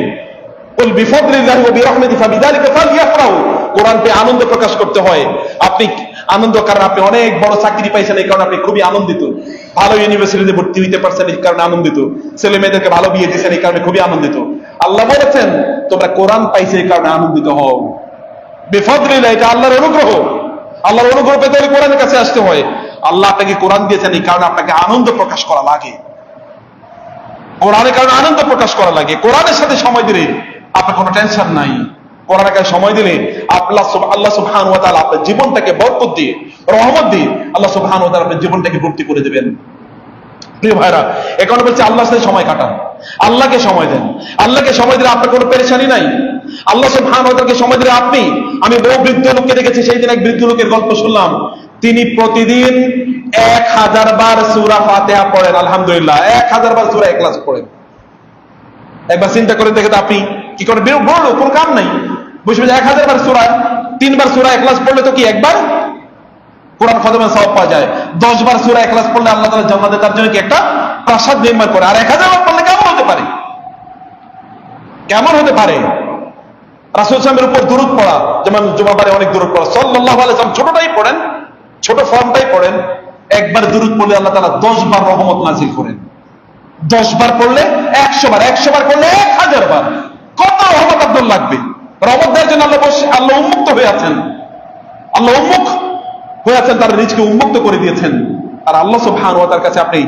কুল বিফাদলিল্লাহি ওয়া বিরাহমাতিহি ফাবিযালিকা ফালইফরাহু। কোরআনকে আনন্দ প্রকাশ করতে হয়। আপনি আনন্দ, কারণ আপনি অনেক বড় চাকরি পাইছেন এই কারণে আপনি খুবই আনন্দিত। ভালো ইউনিভার্সিটিতে ভর্তি হইতে পারছেন এই কারণে আনন্দিত। ছেলে মেয়েদেরকে ভালো বিয়ে দিয়েছেন এই কারণে খুবই আনন্দিত। আল্লাহ বলেছেন তোমরা কোরআন পাইছে এই কারণে আনন্দিত হও। বিফাদলিল্লাহ, এটা আল্লাহর অনুগ্রহ। আল্লাহর অনুগ্রহ পেতে হলে কোরআনের কাছে আসতে হয়। আল্লাহ আপনাকে কোরআন দিয়েছেন এই কারণে আপনাকে আনন্দ প্রকাশ করা লাগে। কোরআনের কারণে আনন্দ প্রকাশ করা লাগে। কোরআনের সাথে সময় দিলে আপনার কোনো টেনশন নাই। কোরআনের কাছে সময় দিলে আল্লাহ সুবহানাহু ওয়া তাআলা আপনার জীবনটাকে বরকত দিয়ে, রহমত দিয়ে আল্লাহ সুবহানাহু ওয়া তাআলা আপনার জীবনটাকে ভর্তি করে দেবেন। প্রিয় ভাইরা, এখন বলছে আল্লাহর সাথে সময় কাটান, আল্লাহকে সময় দেন। আল্লাহকে সময় দিলে আপনার কোনো পেরেশানি নাই। আল্লাহ সুবহানাহু ওয়া তাআলাকে সময় দিলে আপনি, আমি বহু বৃদ্ধ লোককে দেখেছি, সেই দিন এক বৃদ্ধ লোকের গল্প শুনলাম। তিনি প্রতিদিন 1000 বার সূরা ফাতিহা পড়েন। আলহামদুলিল্লাহ, 1000 বার সূরা ইখলাস পড়েন। একবার চিন্তা করে দেখেন আপনি কি করে? বড় কোন কাম নাই, বুঝবেন 1000 বার সূরা, 3 বার সূরা ইখলাস পড়লে তো কি একবার কোরআন খতমের সওয়াব পাওয়া যায়। 10 বার সূরা ইখলাস পড়লে আল্লাহ তাআলা জান্নাতে তার জন্য কি একটা প্রাসাদ নির্মাণ করে। আর 1000 বার পড়লে কেমন হতে পারে? কেমন হতে পারে? রাসূল সাল্লাল্লাহু আলাইহি ওয়াসাল্লামের উপর দরুদ পড়া, যেমন জুমাবারে অনেক দরুদ পড়া, সাল্লাল্লাহু আলাইহি ওয়াসাল্লাম ছোটটাই পড়েন, ছোট ফর্মটাই পড়েন। একবার দরুদ পড়লে আল্লাহ তাআলা 10 বার রহমত নাযিল করেন। 10 বার পড়লে 100 বার, 100 বার পড়লে 1000 বার। কত রহমত আপনার লাগবে? রহমত দেওয়ার জন্য আল্লাহ উন্মুক্ত হয়ে আছেন। আল্লাহ উন্মুখ হয়ে আছেন, তার রিজকে উন্মুক্ত করে দিয়েছেন। আর আল্লাহ সুবহানাহু ওয়া তাআলার কাছে আপনি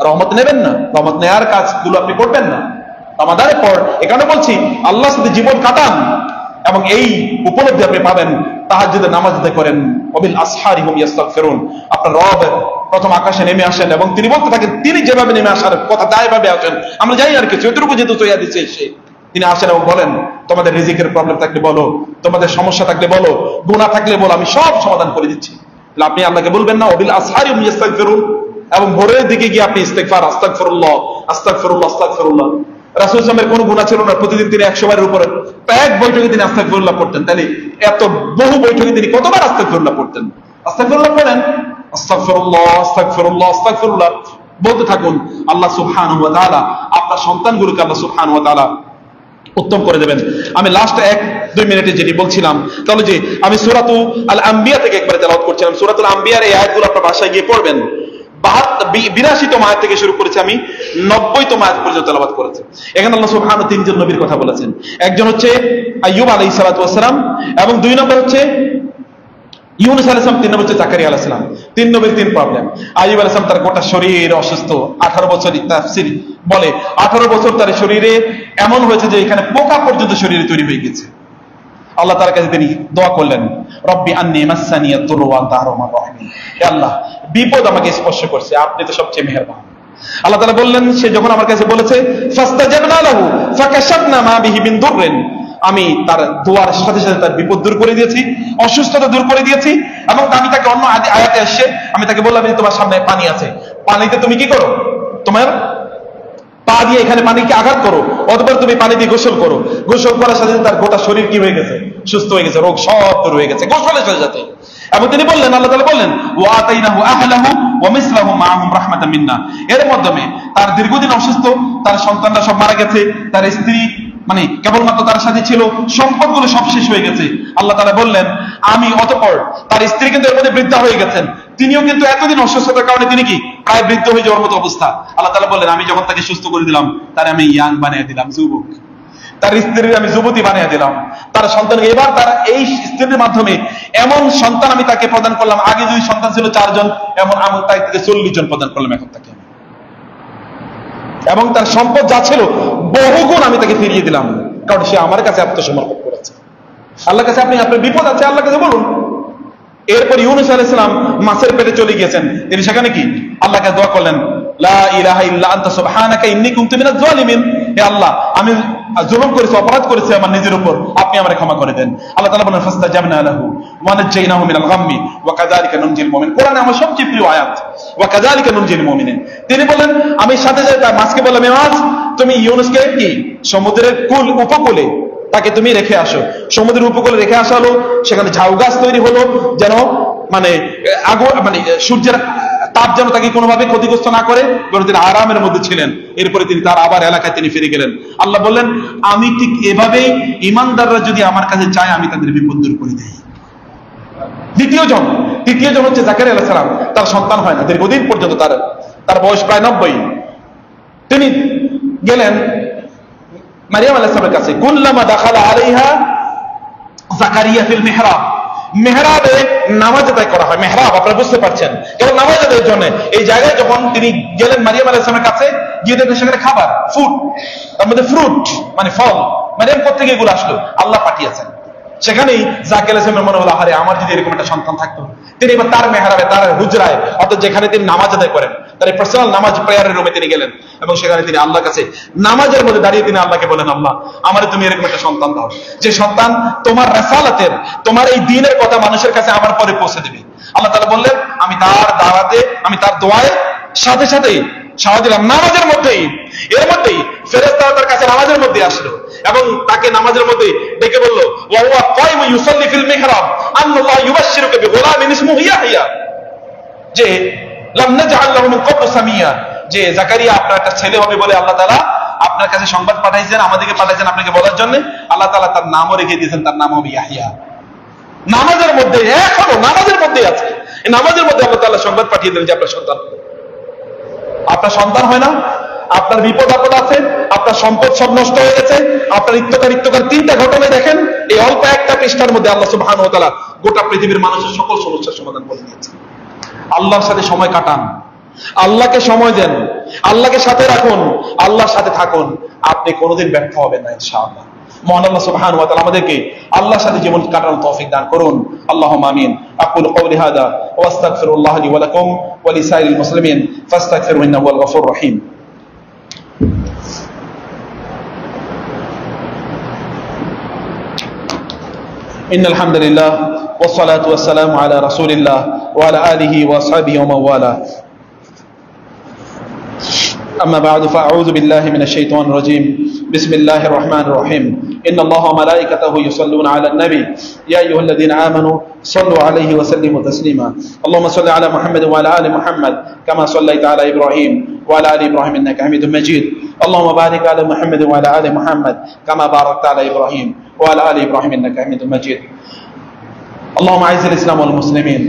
রহমত নেবেন না, রহমত নেওয়ার কাজগুলো আপনি করবেন না। রমাদানের পর এখানে বলছি আল্লাহর সাথে জীবন কাটান এবং এই উপলব্ধি আপনি পাবেন। তাহাজ্জুদের নামাজ আদায় করেন, ওয়াবিল আসহারি হুম ইস্তাগফিরুন। আপনার রব প্রথম আকাশে নেমে আসেন এবং তিনি বলতে থাকেন, তিনি যেভাবে নেমে আসার কথা তাইভাবে আসেন। আমরা জানি আর কিছু, এতটুকু যেহেতু তৈরি দিচ্ছে সে, তিনি আসেন এবং বলেন তোমাদের রিজিকের প্রবলেম থাকলে বলো, তোমাদের সমস্যা থাকলে বলো, গুনাহ থাকলে বলো, আমি সব সমাধান করে দিচ্ছি। আপনি আল্লাহকে বলবেন না ওয়াবিল আসহারি হুম ইস্তাগফিরুন, এবং ভোরের দিকে গিয়ে আপনি ইস্তিগফার, আস্তাগফিরুল্লাহ আস্তাগফিরুল্লাহ আস্তাগফিরুল্লাহ। রাসূল সাল্লাল্লাহু আলাইহি ওয়াসাল্লামের কোনো গুনাহ ছিল না, প্রতিদিন তিনি 100 বারের উপরে, এক বৈঠকে তিনি আস্তাগফিরুল্লাহ পড়তেন। তাহলে এত বহু বৈঠকে তিনি কতবার আস্তাগফিরুল্লাহ পড়তেন? আস্তাগফিরুল্লাহ পড়েন, আস্তাগফিরুল্লাহ আস্তাগফিরুল্লাহ আস্তাগফিরুল্লাহ বলতে থাকুন। আল্লাহ সুবহানাহু ওয়া তাআলা আপনার সন্তানগুলোকে আল্লাহ সুবহানাহু ওয়া তাআলা উত্তম করে দেবেন। আমি লাস্ট 1-2 মিনিটে যেটি বলছিলাম, তাহলে যে আমি সূরাতুল আম্বিয়া থেকে একবার তেলাওয়াত করছিলাম। সূরাতুল আম্বিয়ার এই আয়াতগুলো আপনার বাসায় গিয়ে পড়বেন। 82তম আয়াত থেকে শুরু করেছি, আমি 90তম আয়াত পর্যন্ত তেলাওয়াত করেছি। এখানে আল্লাহ সুবহানাহু 3 জন নবীর কথা বলেছেন। একজন হচ্ছে আইয়ুব আলাইহিস সালাতু ওয়াস সালাম, এবং 2 নম্বর হচ্ছে ইউনূস আলাইহিস সালাম, 3 নম্বর হচ্ছে জাকারিয়া আলাইহিস সালাম। 3 নবীর 3 প্রবলেম। আইয়ুব আলাইহিস সালাম তার গোটা শরীর অসুস্থ, 18 বছর, তাফসীর বলে 18 বছর তার শরীরে এমন হয়েছে যে এখানে পোকা পর্যন্ত শরীরে তৈরি হয়ে গেছে। আল্লাহ তাআলার কাছে তিনি দোয়া করলেন, রব্বি আন্নী মাসসানি আদ-দুররু ওয়া আনতা আরহামুর রাহিমিন। হে আল্লাহ, বিপদ আমাকে স্পর্শ করছে, আপনি তো সবচেয়ে মেহেরবান। আল্লাহ তাআলা বললেন, সে যখন আমার কাছে বলেছে, ফাস্তাজাবনা লাহু ফাকাশাফনা মা বিহি মিন দুররিন, আমি তার দোয়ার সাথে সাথে তার বিপদ দূর করে দিয়েছি, অসুস্থতা দূর করে দিয়েছি। এবং আমি তাকে অন্য আয়াতে আসছে, আমি তাকে বললাম যে তোমার সামনে পানি আছে, পানিতে তুমি কি করো, তোমার পা দিয়ে এখানে পানিকে আঘাত করো, অতঃপর তুমি পানি দিয়ে গোসল করো। গোসল করার সাথে তার গোটা শরীর কি হয়ে গেছে, সুস্থ হয়ে গেছে, রোগ সব দূর হয়ে গেছে গোসলের সাথে সাথে। এবং তিনি বললেন, আল্লাহ তাআলা বললেন, ওয়া আতাইনাহু আহলাহু ওয়া মিসলাহুম মাআহুম রাহমাতাম মিন্না, এর মাধ্যমে তার দীর্ঘদিন অসুস্থ, তার সন্তানরা সব মারা গেছে, তার স্ত্রী মানে কেবলমাত্র তার সাথে ছিল, সম্পদগুলো সব শেষ হয়ে গেছে। আল্লাহ তাআলা বললেন, আমি অতঃপর তার স্ত্রী কিন্তু এর মধ্যে বৃদ্ধা হয়ে গেছেন, তিনিও কিন্তু এতদিন অসুস্থতার কারণে তিনি কি প্রায় বৃদ্ধ হয়ে যাওয়ার মতো অবস্থা। আল্লাহ তাআলা বললেন, আমি যখন তাকে সুস্থ করে দিলাম, তার আমি ইয়াং বানিয়ে দিলাম, যুবক, তার স্ত্রীর আমি যুবতী বানিয়ে দিলাম, তার সন্তানকে এবার তার এই স্ত্রীর মাধ্যমে এমন সন্তান আমি তাকে প্রদান করলাম, আগে যদি সন্তান ছিল 4 জন, এমন আমি তাকে 40 জন প্রদান করলাম এখন তাকে। এবং তার সম্পদ যা ছিল বহুগুণ আমি তাকে ফিরিয়ে দিলাম, কারণ সে আমার কাছে আত্মসমর্পণ করেছে। আল্লাহর কাছে আপনি আপনার বিপদ আছে, আল্লাহর কাছে বলুন। এরপর ইউনূস আলাইহিস সালাম মাছের পেটে চলে গিয়েছেন, তিনি সেখানে কি আল্লাহর কাছে দোয়া করলেন, লা ইলাহা ইল্লা আনতা সুবহানাকা ইন্নী কুনতু মিনাজ জালিমিন, হে আল্লাহ, আমি জুলুম করেছি, অপরাধ করেছি আমার নিজের উপর, আপনি আমাকে ক্ষমা করে দেন। আল্লাহ তাআলা বলেন, ফাস্তাজাবনা লাহু ওয়া নাজ্জাইনাহু মিনাল গাম্মি ওয়া কাযালিকা নুনজিল মুমিনিন। কোরআনে আমার সবচেয়ে প্রিয় আয়াত, ওয়া কাযালিকা নুনজিল মুমিনিন। তিনি বলেন, আমি সাথে সাথে তার মাছকে বললাম, মাছ, তুমি ইউনূসকে কি সমুদ্রের উপকূলে তাকে তুমি রেখে আসো। সমুদ্রের উপকূলে রেখে আসা হলো, সেখানে ঝাউ গাছ তৈরি হলো, যেন মানে সূর্যের তাপ যেন তাকে কোনোভাবে ক্ষতিগ্রস্ত না করে, বরং তিনি আরামের মধ্যে ছিলেন। এরপরে তিনি তার আবার এলাকায় তিনি ফিরে গেলেন। আল্লাহ বললেন, আমি ঠিক এভাবেই ইমানদাররা যদি আমার কাছে চায়, আমি তাদের বিপদ দূর করে দেই। তৃতীয় জন হচ্ছে জাকারিয়া আলাইহিস সালাম, তার সন্তান হয় না দীর্ঘদিন পর্যন্ত, তার বয়স প্রায় 90। তিনি গেলেন মারিয়াম আলাইহিস সালামের কাছে, কুল্লামা দাখালা আলাইহা জাকারিয়া ফিল মিহরাব, মেহরাবে নামাজ আদায় করা হয়। মেহরাব আপনারা বুঝতে পারছেন, কেবল নামাজ আদায়ের জন্য এই জায়গায় যখন তিনি গেলেন মারিয়াম আলাইহিস সালামের কাছে, গিয়ে দেখলেন সেখানে খাবার, ফুড, তার মধ্যে ফ্রুট মানে ফল। মারিয়াম কোত্থেকে এগুলো আসলো? আল্লাহ পাঠিয়েছেন। সেখানেই জাকারিয়া আলাইহিস সালামের মনে হলো, আরে আমার যদি এরকম একটা সন্তান থাকতো। তিনি এবার তার মেহরাবে, তার হুজরায়, অর্থাৎ যেখানে তিনি নামাজ আদায় করেন, তার পার্সোনাল নামাজ প্রেয়ারের রুমে তিনি গেলেন, এবং সেখানে তিনি আল্লাহর কাছে নামাজের মধ্যে দাঁড়িয়ে তিনি আল্লাহকে বলেন, আল্লাহ, আমারে তুমি এরকম একটা সন্তান দাও, যে সন্তান তোমার রাসালাতের, তোমার এই দ্বীনের কথা মানুষের কাছে আমার পরে পৌঁছে দেবে। আল্লাহ তাআলা বললেন, আমি তার দাওয়াতে, আমি তার দোয়ায় সাথে সাথেই সাড়া দিলাম নামাজের মধ্যেই। এর মধ্যেই ফেরেশতা তার কাছে নামাজের মধ্যে আসলো এবং তাকে নামাজের মধ্যে ডেকে বলল, ওয়া হুয়া কায়িমু ইউসাল্লি ফিল মিহরাব আল্লাহু ইউবাশশিরুকা বিগুলামিন ইসমুহু ইয়াহইয়া, যে লাম নাজআল লাহু মিন ক্বাবলু সামিয়া, যে জাকারিয়া আপনার একটা ছেলে হবে বলে আল্লাহ তাআলা আপনার কাছে সংবাদ পাঠাইছেন, আমাদেরকে পাঠাইছেন আপনাকে বলার জন্য। আল্লাহ তাআলা তার নামও রেখে দিয়েছেন, তার নাম হবে ইয়াহইয়া। নামাজের মধ্যে, এখনো নামাজের মধ্যে আছে, এই নামাজের মধ্যে আল্লাহ তাআলা সংবাদ পাঠিয়ে দিলেন যে আপনার সন্তান, আপনার সন্তান হয় না, আপনার বিপদ আপদ আছে, আপনার সম্পদ সব নষ্ট হয়ে গেছে, আপনার ইত্যকার 3টা ঘটনা দেখেন, এই অল্প একটা পৃষ্ঠার মধ্যে আল্লাহ সুবহানাহু ওয়া তাআলা গোটা পৃথিবীর মানুষের সকল সমস্যার সমাধান করে দিয়েছেন। আল্লাহর সাথে সময় কাটান, আল্লাহকে সময় দেন, আল্লাহকে সাথে রাখুন, আল্লাহর সাথে থাকুন, আপনি কোনোদিন ব্যর্থ হবেন না ইনশাআল্লাহ। মহান আল্লাহ সুবহানাহু ওয়া তাআলা আমাদেরকে আল্লাহর সাথে জীবন কাটানোর তৌফিক দান করুন। আল্লাহুম্মা আমিন। আকুলু কওলি হাযা ওয়া আস্তাগফিরুল্লাহ লি ওয়া লাকুম ওয়া লিসাইরিল মুসলিমিন ফাস্তাগফিরুহু ইন্নাহু হুয়াল গফুরুর রহিম। ইন্নাল হামদুলিল্লাহ ওয়াস সালাতু ওয়াস সালামু আলা রাসূলিল্লাহ ওয়া আলা আলিহি ওয়া আসহাবিহি ওয়া মান ওয়ালা। أما بعد فأعوذ بالله من الشيطان الرجيم. بسم الله الرحمن الرحيم. إن الله وملائكته يصلون على النبي يا أيها الذين آمنوا صلوا عليه وسلموا تسليما. اللهم صل على محمد وعلى آل محمد كما صليت على إبراهيم وعلى آل إبراهيم إنك حميد مجيد. اللهم بارك على محمد وعلى آل محمد كما باركت على إبراهيم وعلى آل إبراهيم إنك حميد مجيد. اللهم أعز الإسلام والمسلمين،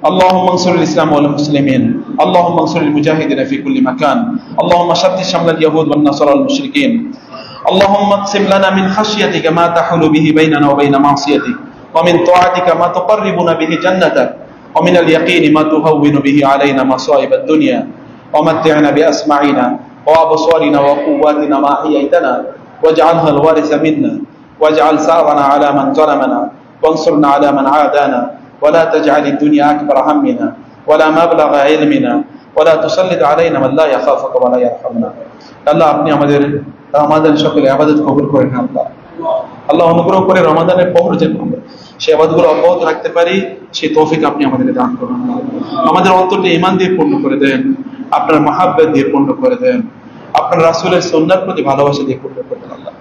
اللهم انصر الإسلام والمسلمين، اللهم انصر المجاهدين في كل مكان، اللهم شتت شمل اليهود والنصارى والمشركين، اللهم اقسم لنا من خشيتك ما تحول به بيننا وبين معصيتك، ومن طاعتك ما تقربنا به جنتك، ومن اليقين ما تهون به علينا مصائب الدنيا، ومتعنا بأسماعنا وأبصارنا وقواتنا ما أحييتنا، واجعلها الوارث منا، واجعل ثأرنا على من ظلمنا وانصرنا على من عادانا ولا تجعل الدنيا أكبر همنا ولا مبلغ علمنا ولا تسلط علينا من لا يخافك ولا يرحمنا আল্লাহ আপনি আমাদের রমাদান সকলে ইবাদত কবুল করেন আল্লাহ আল্লাহ অনুগ্রহ করে রমাদানের পর যেন আমরা সেই ইবাদতগুলো অব্যাহত রাখতে পারি সেই তৌফিক আপনি আমাদেরকে দান করুন আমাদের অন্তরকে ঈমান দিয়ে পূর্ণ করে দেন আপনার মহাব্বত দিয়ে পূর্ণ করে দেন আপনার রাসূলের সুন্নাহর প্রতি ভালোবাসা দিয়ে পূর্ণ করে দেন আল্লাহ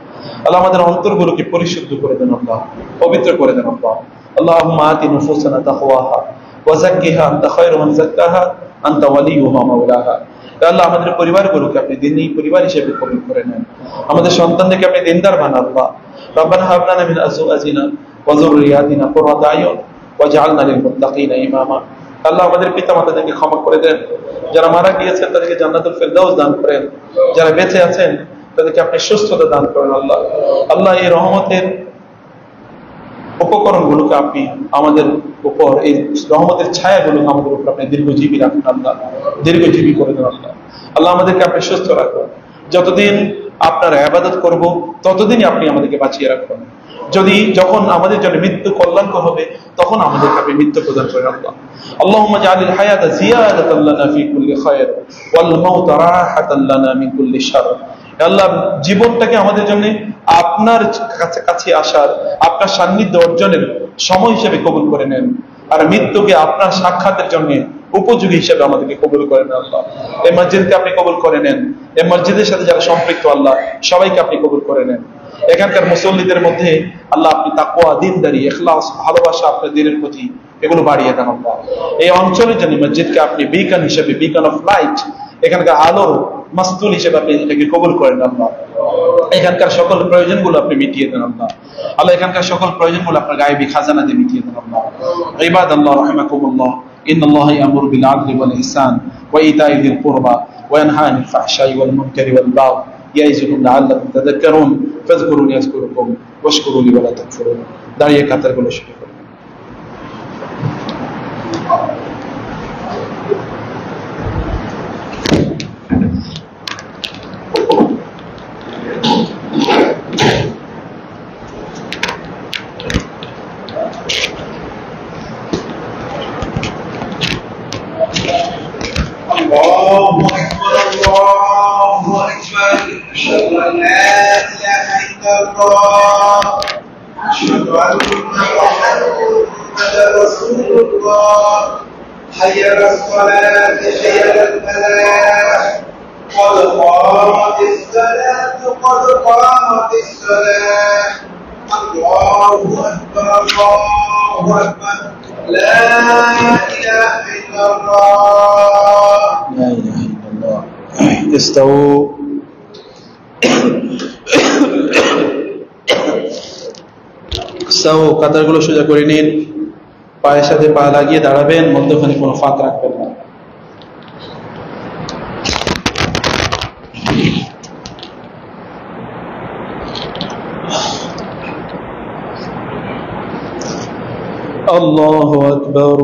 আল্লাহ আমাদের অন্তরগুলোকে পরিশুদ্ধ করে দেন আল্লাহ পবিত্র করে দেন আল্লাহ আল্লাহুম্মা আতি নুফুসানা তাকওয়াহা ওয়া যাক্কিহা আনতা খায়রু মান যাক্কাহা আনতা ওয়ালিয়ুহা মাওলাহা আল্লাহ আমাদের পরিবারগুলোকে আপনি দ্বীনি পরিবার হিসেবে কবুল করে নেন আমাদের সন্তানদেরকে আপনি দিনদার বানান আল্লাহ রব্বানা হাব লানা মিন আজওয়াজিনা ওয়া যুররিয়াতিনা কুররাতা আয়ুন ওয়াজআলনা লিল মুত্তাকিনা ইমামা আল্লাহ আমাদের পিতামাতাদেরকে ক্ষমা করে দেন যারা মারা গিয়েছেন তাদেরকে জান্নাতুল ফেরদাউস দান করেন যারা বেঁচে আছেন তাদেরকে আপনি সুস্থতা দান করেন আল্লাহ আল্লাহ এই রহমতের উপকরণগুলোকে আপনি আমাদের উপর এই রহমতের ছায়াগুলোকে আমাদের উপর আপনি দীর্ঘজীবী রাখুন আল্লাহ দীর্ঘজীবী করে দেন আল্লাহ আল্লাহ আমাদেরকে আপনি সুস্থ রাখুন যতদিন আপনার ইবাদত করব ততদিনই আপনি আমাদেরকে বাঁচিয়ে রাখুন যখন আমাদের জন্য মৃত্যু কল্যাণকর হবে তখন আমাদেরকে আপনি মৃত্যু প্রদান করেন আল্লাহ আল্লাহুম্মা জাআলিল হায়াতা জিয়াদাতান লানা ফি কুল্লি খায়র ওয়াল মাউতা রাহাতান লানা মিন কুল্লি শার আল্লাহ জীবনটাকে আমাদের জন্য আপনার কাছে আসার আপনার সান্নিধ্য অর্জনের সময় হিসেবে কবুল করে নেন আর মৃত্যুকে আপনার সাক্ষাতের জন্য উপযোগী হিসেবে আমাদেরকে কবুল করে নেন আল্লাহ এই মসজিদকে আপনি কবুল করে নেন এই মসজিদের সাথে যারা সম্পৃক্ত আল্লাহ সবাইকে আপনি কবুল করে নেন এখানকার মুসল্লিদের মধ্যে আল্লাহ আপনি তাকওয়া দ্বীনদারি ইখলাস ভালোবাসা আপনার দ্বীনের প্রতি এগুলো বাড়িয়ে দেন আল্লাহ এই অঞ্চলের জন্য মসজিদকে আপনি বিকন হিসেবে বিকন অফ লাইট এখানকার আলোর মাস্তুল হিসেবে আপনি এটাকে কবুল করেন আল্লাহ এখানকার সকল প্রয়োজনগুলো আপনি মিটিয়ে দেন আল্লাহ আল্লাহ এখানকার সকল প্রয়োজনগুলো আপনার গায়েবী খাজানা দিয়ে মিটিয়ে দেন আল্লাহ ইবাদাল্লাহ রাহিমাকুমুল্লাহ ইন্নাল্লাহা ইয়ামুরু বিল আদলি ওয়াল ইহসান ওয়া ইতাই যিল কুরবা ওয়া ইয়ানহা আনিল ফাহশাই ওয়াল মুনকারি ওয়াল বাগই ইয়াইযুকুম লাআল্লাকুম তাযাক্কারুন ফাযকুরুনি আযকুরুকুম ওয়াশকুরু লি ওয়া লা তাকফুরুন দাঁড়িয়ে কাতারগুলো শুরু করুন حي على الصلاة حي على الفلاح قد قامت الصلاة قد قامت الصلاة الله أكبر الله أكبر لا إله إلا الله لا إله إلا الله استووا استووا কাতারগুলো সোজা করে নিন পায়ের সাথে পা লাগিয়ে দাঁড়াবেন মধ্যখানে কোনো ফাঁক রাখবেন না আল্লাহু আকবার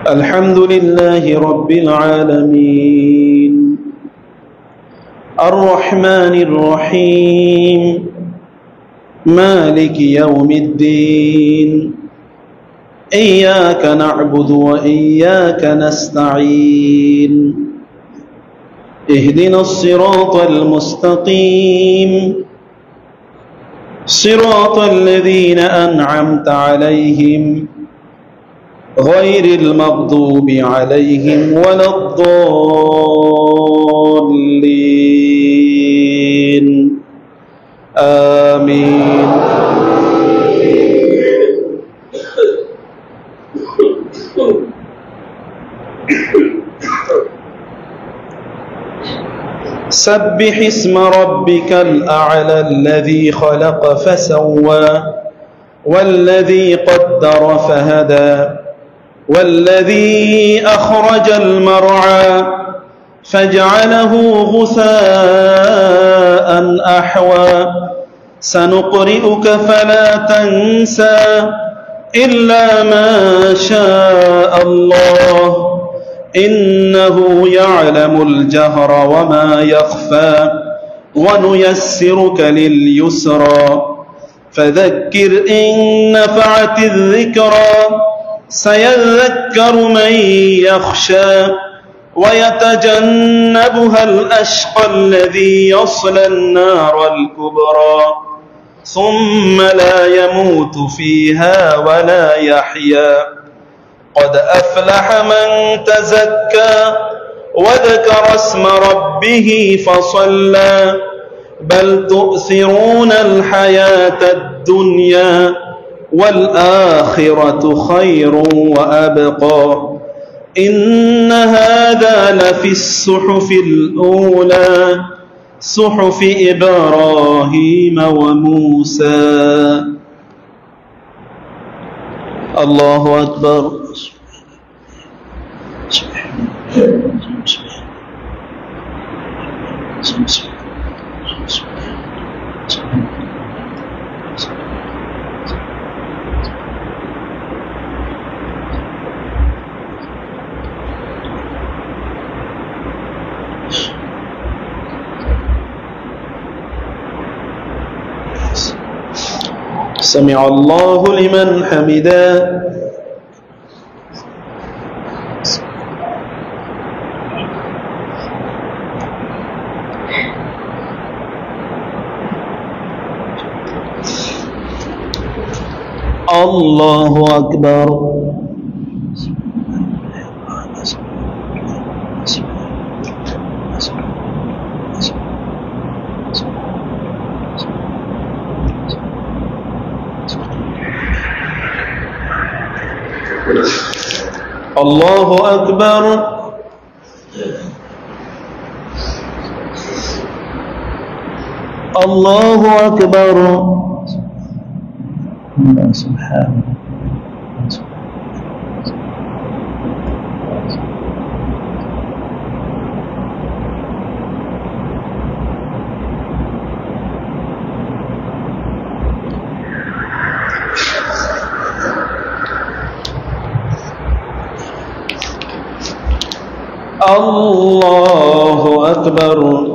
الحمد لله رب العالمين الرحمن الرحيم مالك يوم الدين إياك نعبد وإياك نستعين اهدنا الصراط المستقيم صراط الذين أنعمت عليهم غير المغضوب عليهم ولا الضالين آمين سبح اسم ربك الأعلى الذي خلق فسوى والذي قدر فهدى والذي أخرج المرعى فجعله غثاء أحوى سنقرئك فلا تنسى إلا ما شاء الله إنه يعلم الجهر وما يخفى ونيسرك لليسرى فذكر إن نفعت الذكرى سيذكر من يخشى ويتجنبها الأشقى الذي يصلى النار الكبرى ثم لا يموت فيها ولا يحيا قد أفلح من تزكى وذكر اسم ربه فصلى بل تؤثرون الحياة الدنيا والآخرة خير وأبقى إن هذا لفي الصحف الأولى صحف إبراهيم وموسى الله أكبر سمع الله لمن حمده الله أكبر الله أكبر الله أكبر سبحانه الله أكبر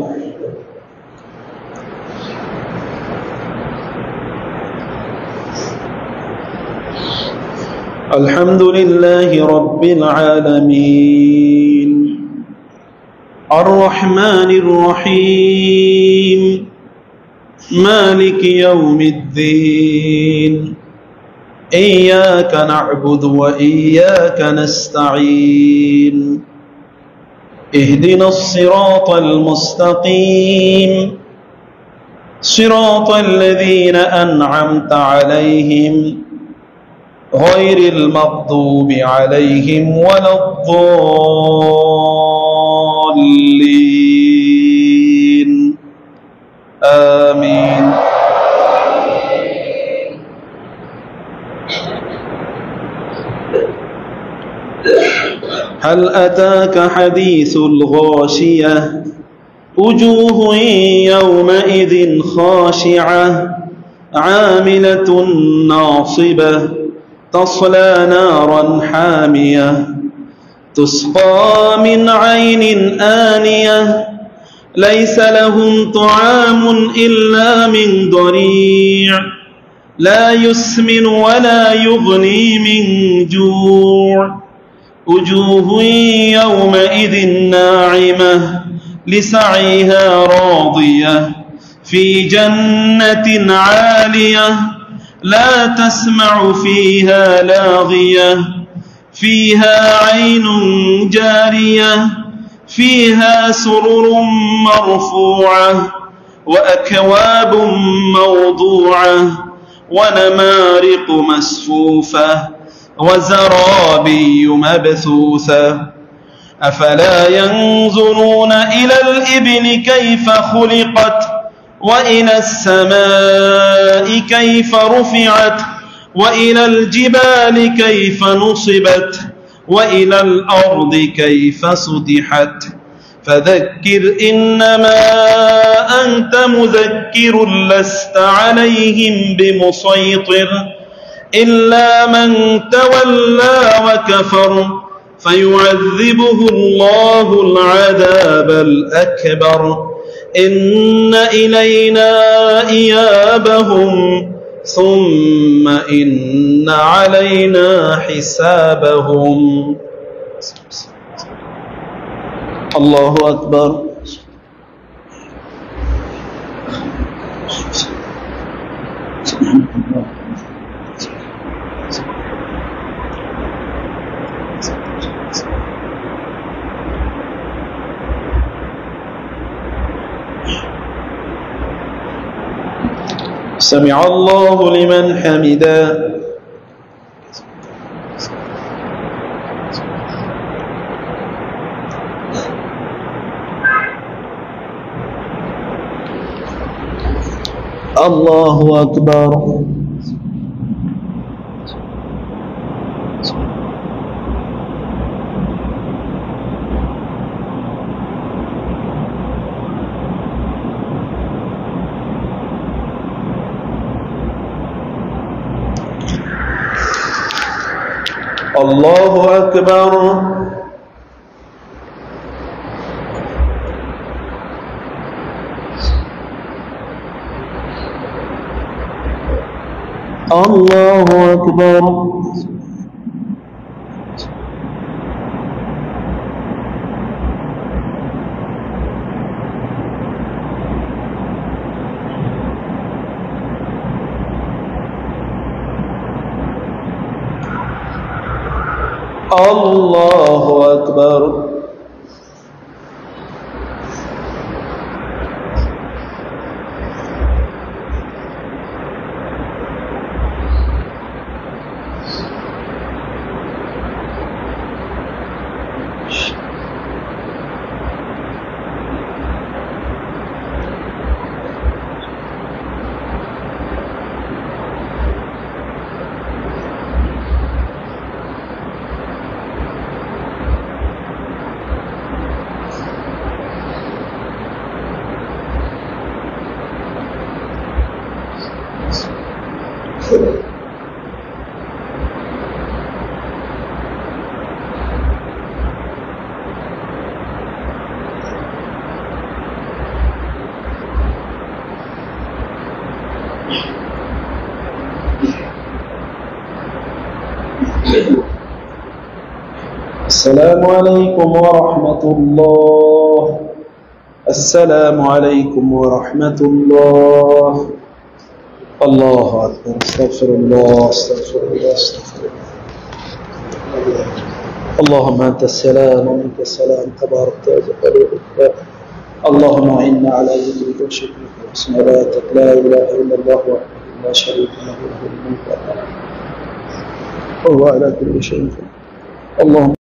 الحمد لله رب العالمين الرحمن الرحيم مالك يوم الدين إياك نعبد وإياك نستعين اهدنا الصراط المستقيم صراط الذين أنعمت عليهم غير المغضوب عليهم ولا الضالين آمين هل أتاك حديث الغاشية وجوه يومئذ خاشعة عاملة ناصبة تصلى نارا حامية تسقى من عين آنية ليس لهم طعام إلا من ضريع لا يسمن ولا يغني من جوع وجوه يومئذ ناعمة لسعيها راضية في جنة عالية لا تسمع فيها لاغية فيها عين جارية فيها سرر مرفوعة وأكواب موضوعة ونمارق مسفوفة وزرابي مبثوثة أفلا ينظرون إلى الإبل كيف خلقت وإلى السماء كيف رفعت وإلى الجبال كيف نصبت وإلى الأرض كيف سطحت فذكر إنما أنت مذكر لست عليهم بمسيطر إلا من تولى وكفر فيعذبه الله العذاب الأكبر إن إلينا إيابهم ثم إن علينا حسابهم. الله أكبر. سمع الله لمن حمده. الله أكبر. الله أكبر. الله أكبر. الله أكبر. السلام عليكم ورحمة الله. السلام عليكم ورحمة الله. الله أكبر. استغفر الله استغفر الله استغفر الله. اللهم أنت السلام ومنك السلام تبارك وتعالى. اللهم إنا على ذكرك وشكرك وحسن عبادتك لا إله إلا الله وحده لا شريك له له الملك وهو على كل شيء قدير. اللهم